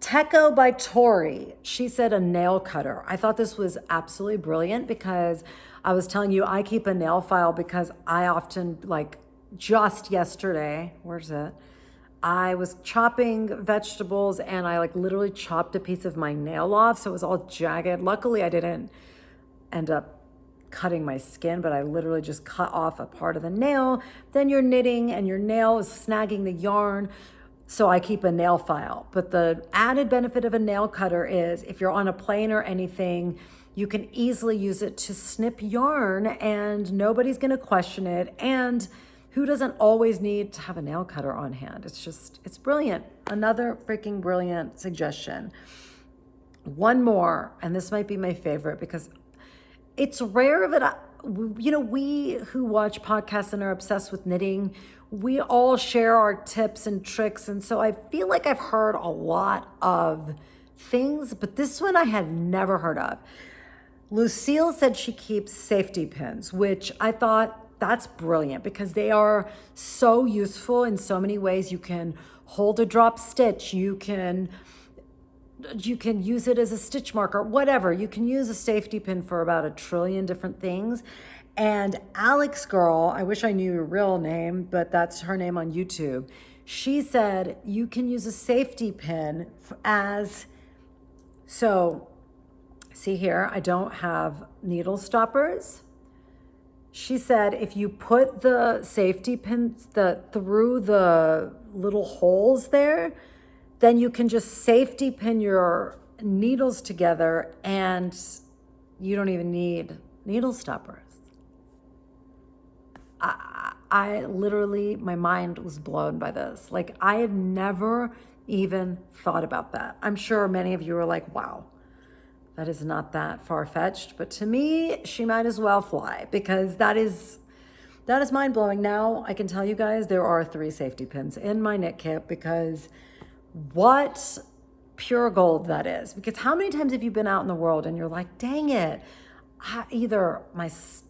Techo by Tori, she said a nail cutter. I thought this was absolutely brilliant because I was telling you I keep a nail file because I often, like just yesterday, where's it? I was chopping vegetables and I like literally chopped a piece of my nail off. So it was all jagged. Luckily I didn't end up cutting my skin, but I literally just cut off a part of the nail. Then you're knitting and your nail is snagging the yarn. So I keep a nail file. But the added benefit of a nail cutter is if you're on a plane or anything, you can easily use it to snip yarn and nobody's gonna question it. And who doesn't always need to have a nail cutter on hand? It's brilliant. Another freaking brilliant suggestion. One more, and this might be my favorite because it's rare that, we who watch podcasts and are obsessed with knitting, we all share our tips and tricks. And so I feel like I've heard a lot of things, but this one I had never heard of. Lucille said she keeps safety pins, which I thought that's brilliant because they are so useful in so many ways. You can hold a drop stitch. You can use it as a stitch marker, whatever. You can use a safety pin for about 1 trillion different things. And Alex Girl, I wish I knew your real name, but that's her name on YouTube. She said you can use a safety pin so see here, I don't have needle stoppers. She said if you put the safety pins through the little holes there, then you can just safety pin your needles together and you don't even need needle stoppers. I literally, my mind was blown by this. Like, I had never even thought about that. I'm sure many of you are like, wow, that is not that far-fetched. But to me, she might as well fly, because that is mind-blowing. Now I can tell you guys there are 3 safety pins in my knit kit, because what pure gold that is. Because how many times have you been out in the world and you're like, dang it, either my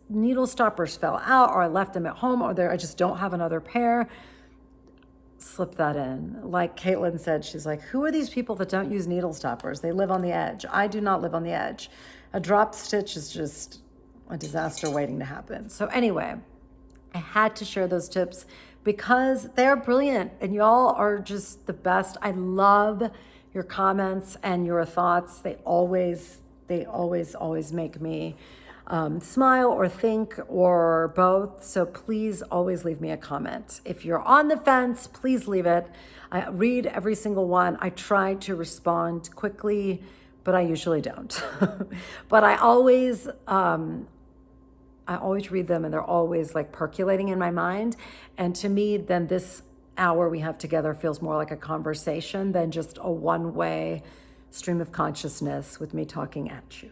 needle stoppers fell out, or I left them at home, or I just don't have another pair. Slip that in. Like Caitlin said, she's like, who are these people that don't use needle stoppers? They live on the edge. I do not live on the edge. A drop stitch is just a disaster waiting to happen. So anyway, I had to share those tips because they're brilliant and y'all are just the best. I love your comments and your thoughts. They always make me smile or think or both. So please always leave me a comment. If you're on the fence, please leave it. I read every single one. I try to respond quickly, but I usually don't. But I always read them, and they're always like percolating in my mind. And to me, then this hour we have together feels more like a conversation than just a one-way stream of consciousness with me talking at you.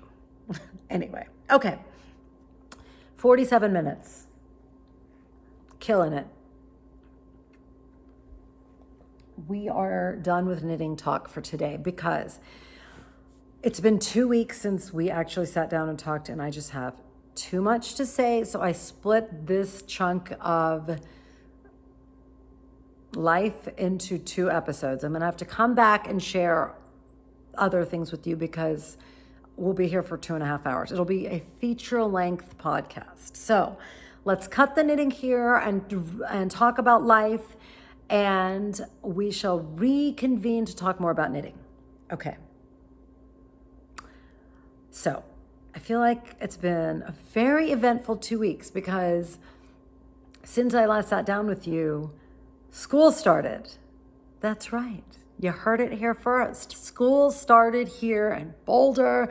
Anyway, okay. 47 minutes. Killing it. We are done with knitting talk for today because it's been 2 weeks since we actually sat down and talked, and I just have too much to say. So I split this chunk of life into 2 episodes. I'm going to have to come back and share other things with you because we'll be here for 2.5 hours. It'll be a feature-length podcast. So let's cut the knitting here and talk about life, and we shall reconvene to talk more about knitting. Okay. So I feel like it's been a very eventful 2 weeks because since I last sat down with you, school started. That's right. You heard it here first. School started here in Boulder,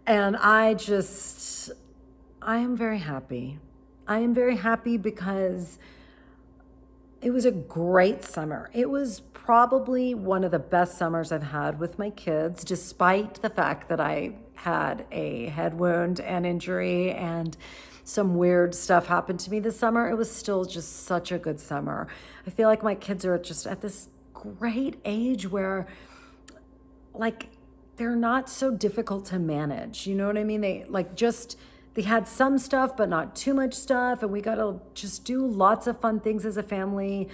and I am very happy. I am very happy because it was a great summer. It was probably one of the best summers I've had with my kids, despite the fact that I had a head wound and injury and some weird stuff happened to me this summer. It was still just such a good summer. I feel like my kids are just at this great age where, like, they're not so difficult to manage. You know what I mean? They had some stuff, but not too much stuff. And we got to just do lots of fun things as a family.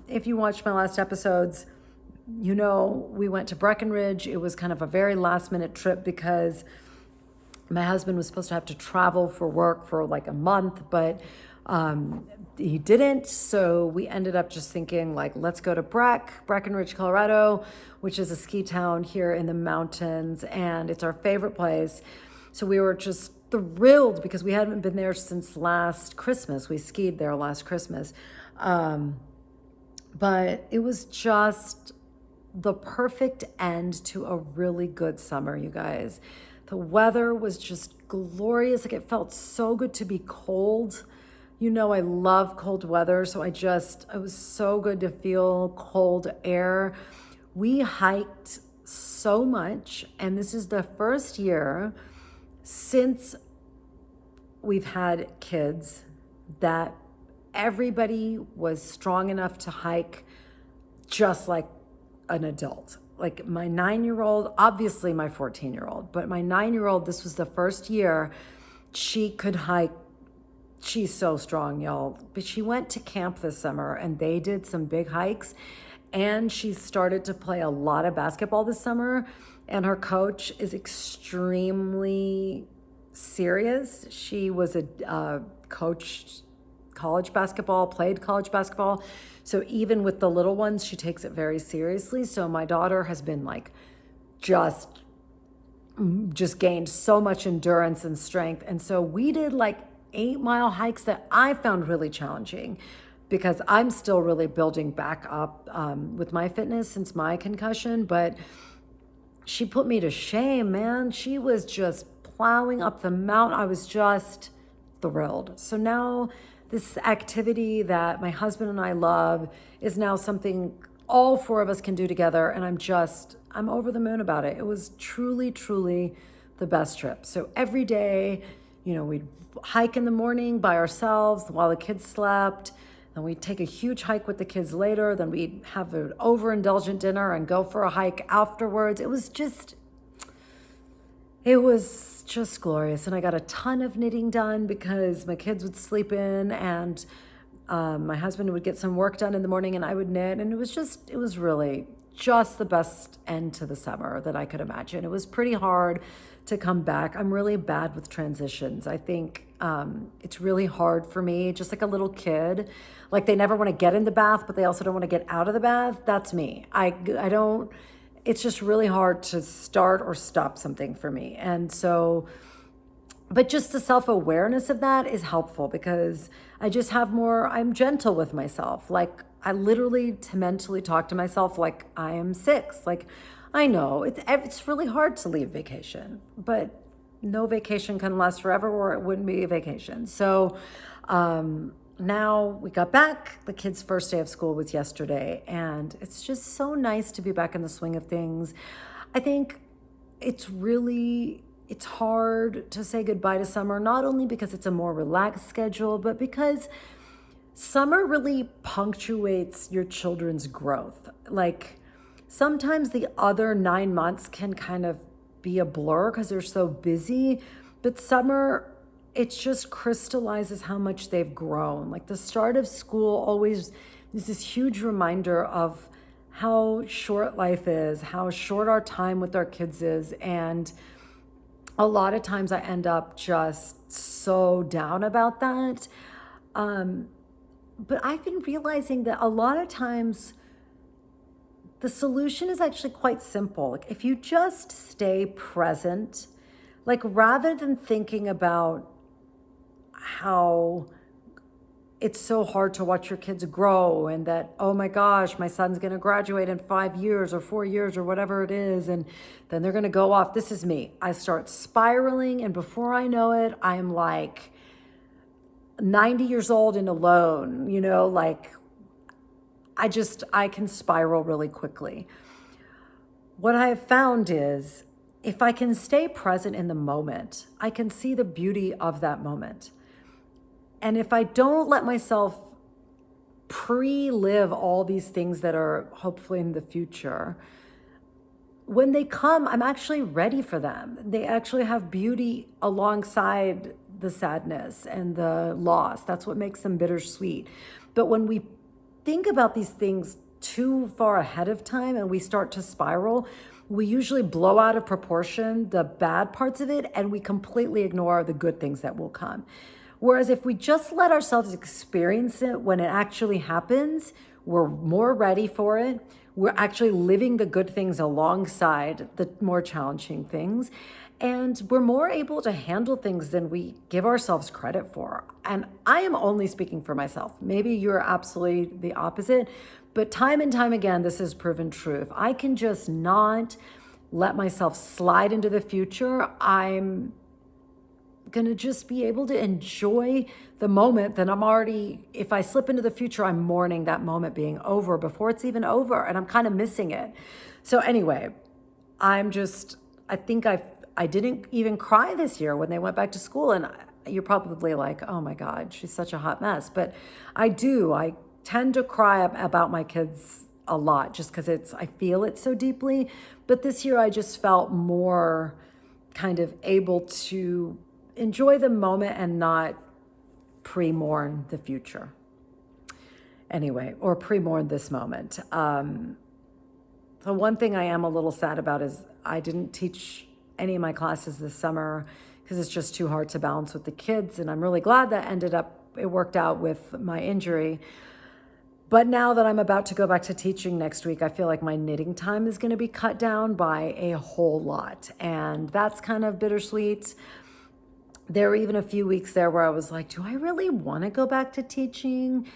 If you watched my last episodes, you know, we went to Breckenridge. It was kind of a very last minute trip because my husband was supposed to have to travel for work for like a month, but he didn't. So we ended up just thinking, like, let's go to Breckenridge, Colorado, which is a ski town here in the mountains. And it's our favorite place. So we were just thrilled because we hadn't been there since last Christmas. We skied there last Christmas. But it was just the perfect end to a really good summer, you guys. The weather was just glorious. Like, it felt so good to be cold. You know, I love cold weather. So it was so good to feel cold air. We hiked so much. And this is the first year since we've had kids that everybody was strong enough to hike just like an adult. Like my 9-year-old, obviously my 14-year-old, but my 9-year-old, this was the first year she could hike. She's so strong, y'all. But she went to camp this summer and they did some big hikes, and she started to play a lot of basketball this summer, and her coach is extremely serious. She was a coach college basketball, played college basketball. So even with the little ones, she takes it very seriously. So my daughter has been like just gained so much endurance and strength. And so we did like 8-mile hikes that I found really challenging because I'm still really building back up with my fitness since my concussion. But she put me to shame, man. She was just plowing up the mountain. I was just thrilled. So now this activity that my husband and I love is now something all four of us can do together. And I'm over the moon about it. It was truly, truly the best trip. So every day, we'd hike in the morning by ourselves while the kids slept. Then we'd take a huge hike with the kids later. Then we'd have an overindulgent dinner and go for a hike afterwards. It was just glorious. And I got a ton of knitting done because my kids would sleep in, and my husband would get some work done in the morning and I would knit. And it was really just the best end to the summer that I could imagine. It was pretty hard to come back. I'm really bad with transitions. I think it's really hard for me, just like a little kid. Like they never want to get in the bath, but they also don't want to get out of the bath. That's me. I don't, it's just really hard to start or stop something for me. And so, but just the self-awareness of that is helpful because I just have I'm gentle with myself. Like I literally to mentally talk to myself like I am 6. Like I know it's really hard to leave vacation, but no vacation can last forever or it wouldn't be a vacation. So now we got back. The kids' first day of school was yesterday, and it's just so nice to be back in the swing of things. I think it's hard to say goodbye to summer, not only because it's a more relaxed schedule, but because summer really punctuates your children's growth. Like sometimes the other 9 months can kind of be a blur because they're so busy, but summer, it just crystallizes how much they've grown. Like the start of school always is this huge reminder of how short life is, how short our time with our kids is. And a lot of times I end up just so down about that. But I've been realizing that a lot of times the solution is actually quite simple. Like if you just stay present, like rather than thinking about how it's so hard to watch your kids grow and that, oh my gosh, my son's going to graduate in 5 years or 4 years or whatever it is. And then they're going to go off. This is me. I start spiraling. And before I know it, I'm like 90 years old and alone, like I can spiral really quickly. What I have found is if I can stay present in the moment, I can see the beauty of that moment. And if I don't let myself pre-live all these things that are hopefully in the future, when they come, I'm actually ready for them. They actually have beauty alongside the sadness and the loss. That's what makes them bittersweet. But when we think about these things too far ahead of time and we start to spiral, we usually blow out of proportion the bad parts of it and we completely ignore the good things that will come. Whereas if we just let ourselves experience it when it actually happens, we're more ready for it. We're actually living the good things alongside the more challenging things. And we're more able to handle things than we give ourselves credit for. And I am only speaking for myself. Maybe you're absolutely the opposite, but time and time again, this has proven true. If I can just not let myself slide into the future, I'm going to just be able to enjoy the moment that if I slip into the future, I'm mourning that moment being over before it's even over and I'm kind of missing it. So anyway, I think I didn't even cry this year when they went back to school. And you're probably like, oh my God, she's such a hot mess. But I tend to cry about my kids a lot just because I feel it so deeply. But this year I just felt more kind of able to enjoy the moment and not pre-mourn the future. Anyway, or pre-mourn this moment. The one thing I am a little sad about is I didn't teach any of my classes this summer because it's just too hard to balance with the kids. And I'm really glad that it worked out with my injury. But now that I'm about to go back to teaching next week, I feel like my knitting time is going to be cut down by a whole lot. And that's kind of bittersweet. There were even a few weeks there where I was like, do I really want to go back to teaching?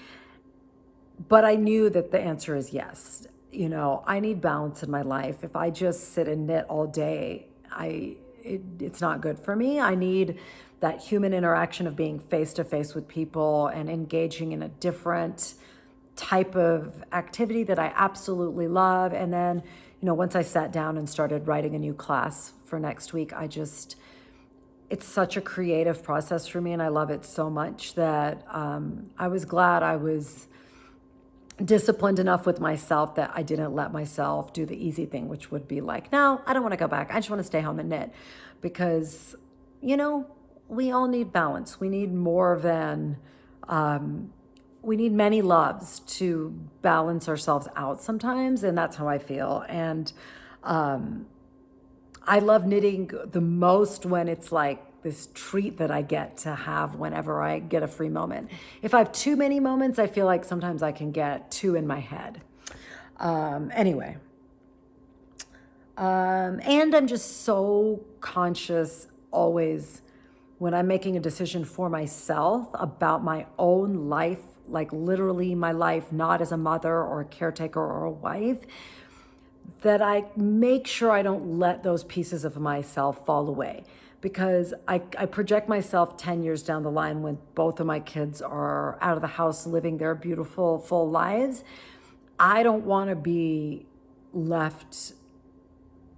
But I knew that the answer is yes. I need balance in my life. If I just sit and knit all day, it's not good for me. I need that human interaction of being face to face with people and engaging in a different type of activity that I absolutely love. And then, once I sat down and started writing a new class for next week, it's such a creative process for me, and I love it so much that I was glad I was disciplined enough with myself that I didn't let myself do the easy thing, which would be like, no, I don't want to go back. I just want to stay home and knit, because, we all need balance. We need more than, we need many loves to balance ourselves out sometimes. And that's how I feel. And I love knitting the most when it's like this treat that I get to have whenever I get a free moment. If I have too many moments, I feel like sometimes I can get too in my head. Anyway. And I'm just so conscious always when I'm making a decision for myself about my own life, like literally my life, not as a mother or a caretaker or a wife, that I make sure I don't let those pieces of myself fall away. Because I project myself 10 years down the line when both of my kids are out of the house living their beautiful, full lives. I don't want to be left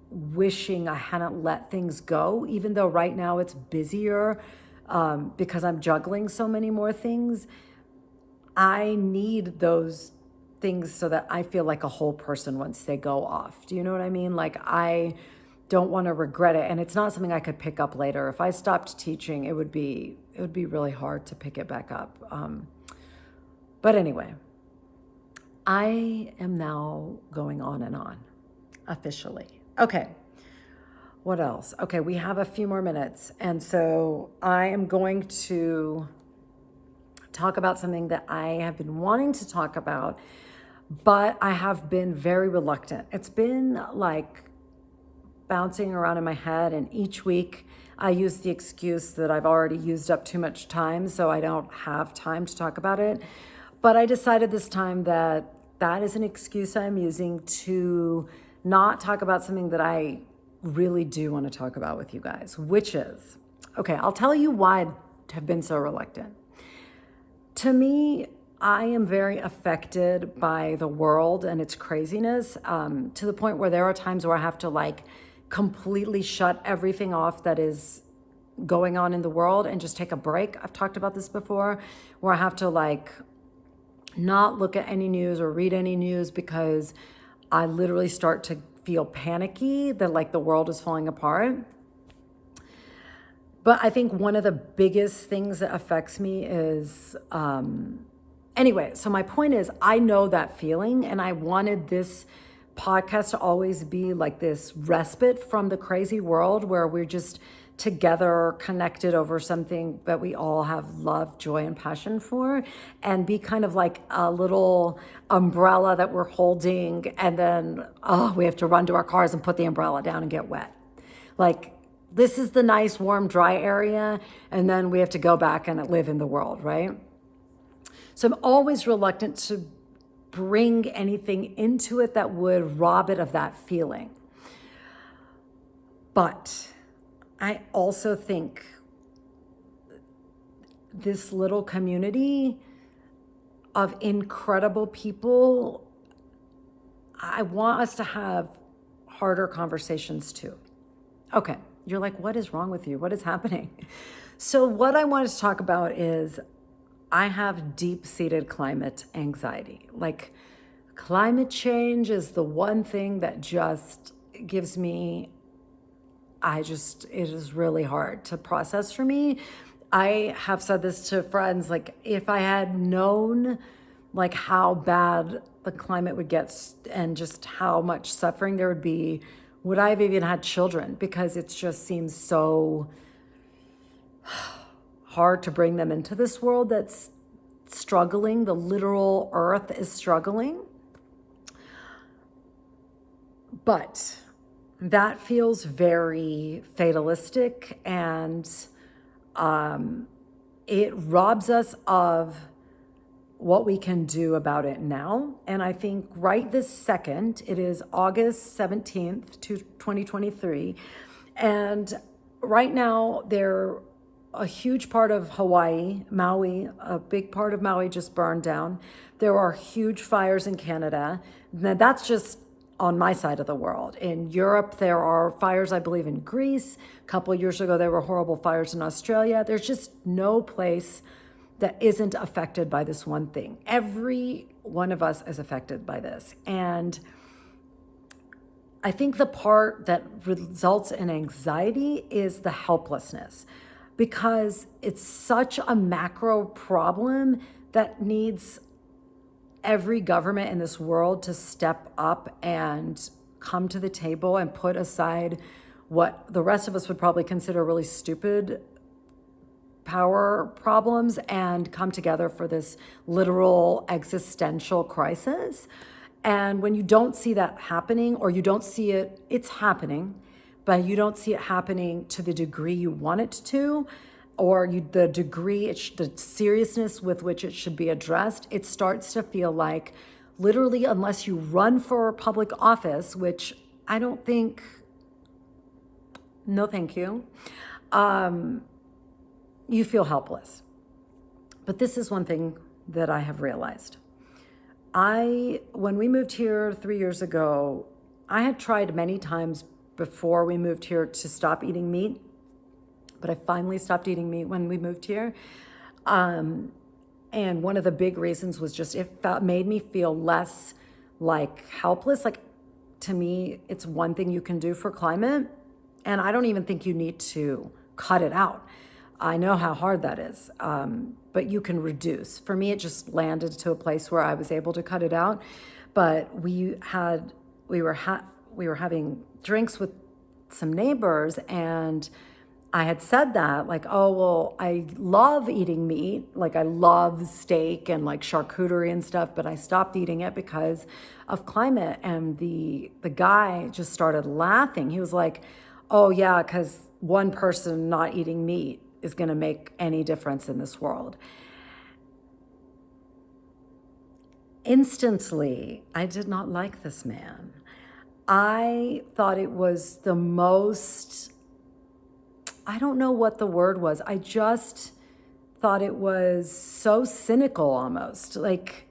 wishing I hadn't let things go, even though right now it's busier because I'm juggling so many more things. I need those things so that I feel like a whole person once they go off. Do you know what I mean? Like, I don't want to regret it. And it's not something I could pick up later. If I stopped teaching, it would be really hard to pick it back up. But anyway, I am now going on and on officially. Okay. What else? Okay, we have a few more minutes. And so I am going to talk about something that I have been wanting to talk about, but I have been very reluctant. It's been like bouncing around in my head, and each week I use the excuse that I've already used up too much time, so I don't have time to talk about it. But I decided this time that is an excuse I'm using to not talk about something that I really do want to talk about with you guys, which is, okay, I'll tell you why I have been so reluctant. To me, I am very affected by the world and its craziness, to the point where there are times where I have to like completely shut everything off that is going on in the world and just take a break. I've talked about this before, where I have to like not look at any news or read any news because I literally start to feel panicky that like the world is falling apart. But I think one of the biggest things that affects me is, anyway, so my point is, I know that feeling, and I wanted this podcast to always be like this respite from the crazy world where we're just together, connected over something that we all have love, joy, and passion for, and be kind of like a little umbrella that we're holding, and then, we have to run to our cars and put the umbrella down and get wet. Like, this is the nice, warm, dry area, and then we have to go back and live in the world, right? So I'm always reluctant to bring anything into it that would rob it of that feeling. But I also think this little community of incredible people, I want us to have harder conversations too. Okay, you're like, what is wrong with you? What is happening? So what I wanted to talk about is I have deep-seated climate anxiety. Like, climate change is the one thing that just gives me, it is really hard to process for me. I have said this to friends, like, if I had known like how bad the climate would get and just how much suffering there would be, would I have even had children? Because it just seems so hard to bring them into this world that's struggling. The literal earth is struggling. But that feels very fatalistic, and it robs us of what we can do about it now. And I think right this second, it is August 17th, 2023. And right now there a huge part of Hawaii, Maui, a big part of Maui just burned down. There are huge fires in Canada. Now, that's just on my side of the world. In Europe, there are fires, I believe, in Greece. A couple of years ago, there were horrible fires in Australia. There's just no place that isn't affected by this one thing. Every one of us is affected by this. And I think the part that results in anxiety is the helplessness, because it's such a macro problem that needs every government in this world to step up and come to the table and put aside what the rest of us would probably consider really stupid power problems and come together for this literal existential crisis. And when you don't see that happening, or you don't see it, it's happening, but you don't see it happening to the degree you want it to, or the degree, the seriousness with which it should be addressed, it starts to feel like, literally, unless you run for public office, which I don't think, no thank you, you feel helpless. But this is one thing that I have realized. When we moved here 3 years ago, I had tried many times before we moved here to stop eating meat, but I finally stopped eating meat when we moved here. And one of the big reasons was just made me feel less like helpless. Like, to me, it's one thing you can do for climate, and I don't even think you need to cut it out. I know how hard that is, but you can reduce. For me, it just landed to a place where I was able to cut it out. But we were having drinks with some neighbors, and I had said that, like, oh, well, I love eating meat. Like, I love steak and like charcuterie and stuff, but I stopped eating it because of climate. And the guy just started laughing. He was like, oh yeah, because one person not eating meat is going to make any difference in this world. Instantly, I did not like this man. I thought it was the most, I don't know what the word was. I just thought it was so cynical almost. Like,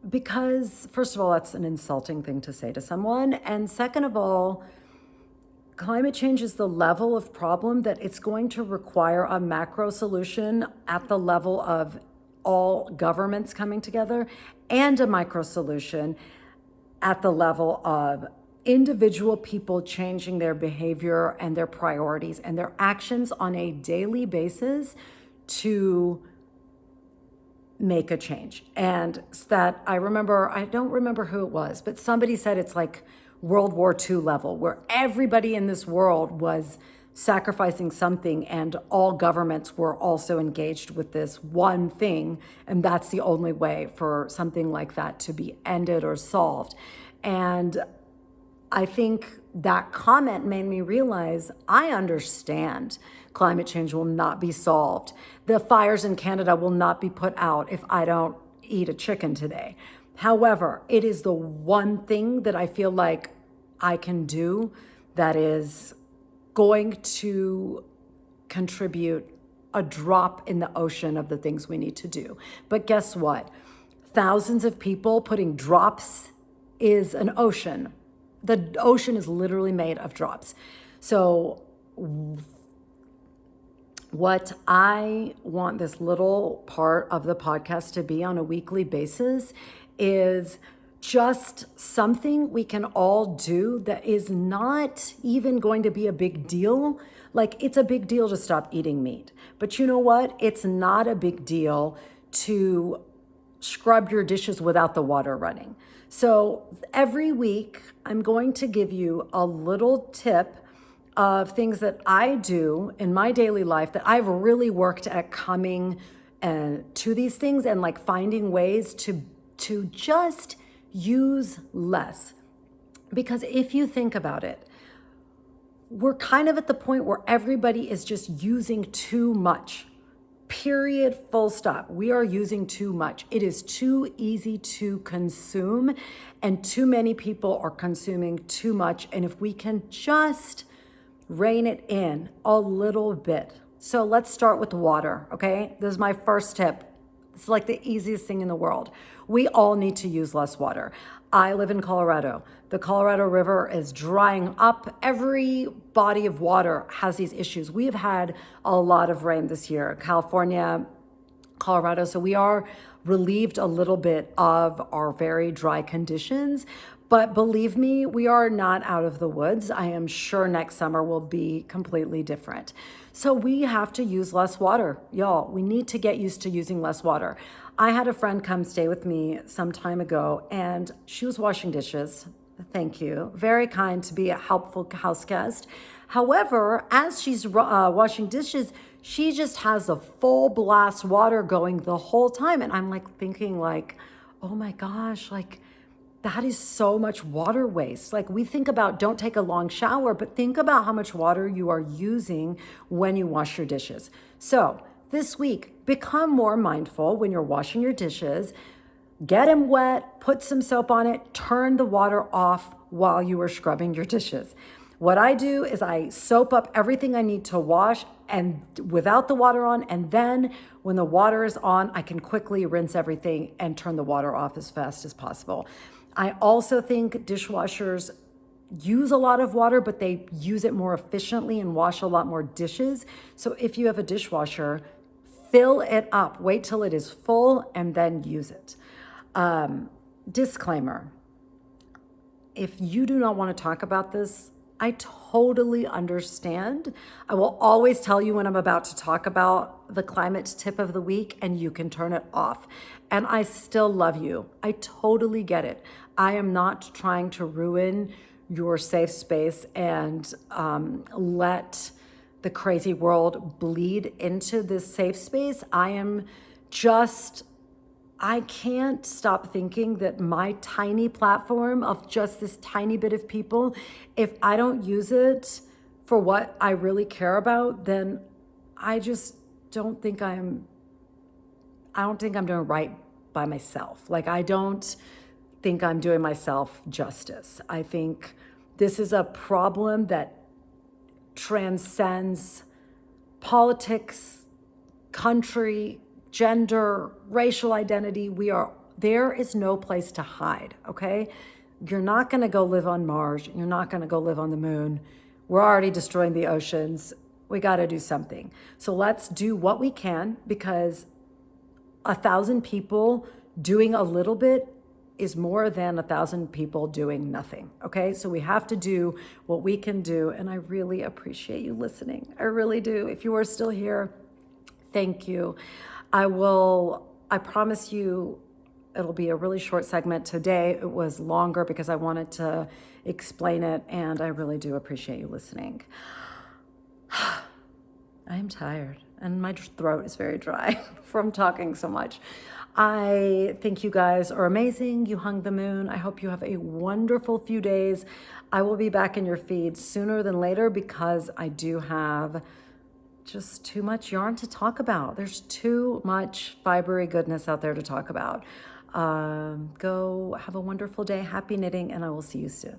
because first of all, that's an insulting thing to say to someone. And second of all, climate change is the level of problem that it's going to require a macro solution at the level of all governments coming together, and a micro solution at the level of individual people changing their behavior and their priorities and their actions on a daily basis to make a change. And that I don't remember who it was, but somebody said it's like World War II level, where everybody in this world was sacrificing something and all governments were also engaged with this one thing. And that's the only way for something like that to be ended or solved. And I think that comment made me realize I understand climate change will not be solved. The fires in Canada will not be put out if I don't eat a chicken today. However, it is the one thing that I feel like I can do that is going to contribute a drop in the ocean of the things we need to do. But guess what? Thousands of people putting drops is an ocean. The ocean is literally made of drops. So what I want this little part of the podcast to be on a weekly basis is just something we can all do that is not even going to be a big deal. Like, it's a big deal to stop eating meat. But you know what? It's not a big deal to scrub your dishes without the water running. So every week, I'm going to give you a little tip of things that I do in my daily life that I've really worked at coming to these things and like finding ways to just use less. Because if you think about it, we're kind of at the point where everybody is just using too much. Period, full stop. We are using too much. It is too easy to consume, and too many people are consuming too much. And if we can just rein it in a little bit. So let's start with water, okay? This is my first tip. It's like the easiest thing in the world. We all need to use less water. I live in Colorado. The Colorado River is drying up. Every body of water has these issues. We have had a lot of rain this year. California, Colorado. So we are relieved a little bit of our very dry conditions. But believe me, we are not out of the woods. I am sure next summer will be completely different. So we have to use less water, y'all. We need to get used to using less water. I had a friend come stay with me some time ago, and she was washing dishes. Thank you. Very kind to be a helpful house guest. However, as she's washing dishes, she just has a full blast water going the whole time. And I'm like thinking like, oh my gosh, like that is so much water waste. Like we think about don't take a long shower, but think about how much water you are using when you wash your dishes. So this week, become more mindful when you're washing your dishes. Get them wet, put some soap on it, turn the water off while you are scrubbing your dishes. What I do is I soap up everything I need to wash and without the water on, and then when the water is on, I can quickly rinse everything and turn the water off as fast as possible. I also think dishwashers use a lot of water, but they use it more efficiently and wash a lot more dishes. So if you have a dishwasher, fill it up, wait till it is full and then use it. Disclaimer, if you do not want to talk about this, I totally understand. I will always tell you when I'm about to talk about the climate tip of the week and you can turn it off. And I still love you. I totally get it. I am not trying to ruin your safe space and let the crazy world bleed into this safe space. I can't stop thinking that my tiny platform of just this tiny bit of people, if I don't use it for what I really care about, then I just don't think I'm doing right by myself. Like I don't think I'm doing myself justice. I think this is a problem that transcends politics, country, gender, racial identity. There is no place to hide, okay? You're not gonna go live on Mars. You're not gonna go live on the moon. We're already destroying the oceans. We gotta do something. So let's do what we can, because 1,000 people doing a little bit is more than 1,000 people doing nothing, okay? So we have to do what we can do, and I really appreciate you listening. I really do. If you are still here, thank you. I promise you, it'll be a really short segment. Today it was longer because I wanted to explain it, and I really do appreciate you listening. I am tired, and my throat is very dry from talking so much. I think you guys are amazing. You hung the moon. I hope you have a wonderful few days. I will be back in your feed sooner than later because I do have just too much yarn to talk about. There's too much fibery goodness out there to talk about. Go have a wonderful day. Happy knitting, and I will see you soon.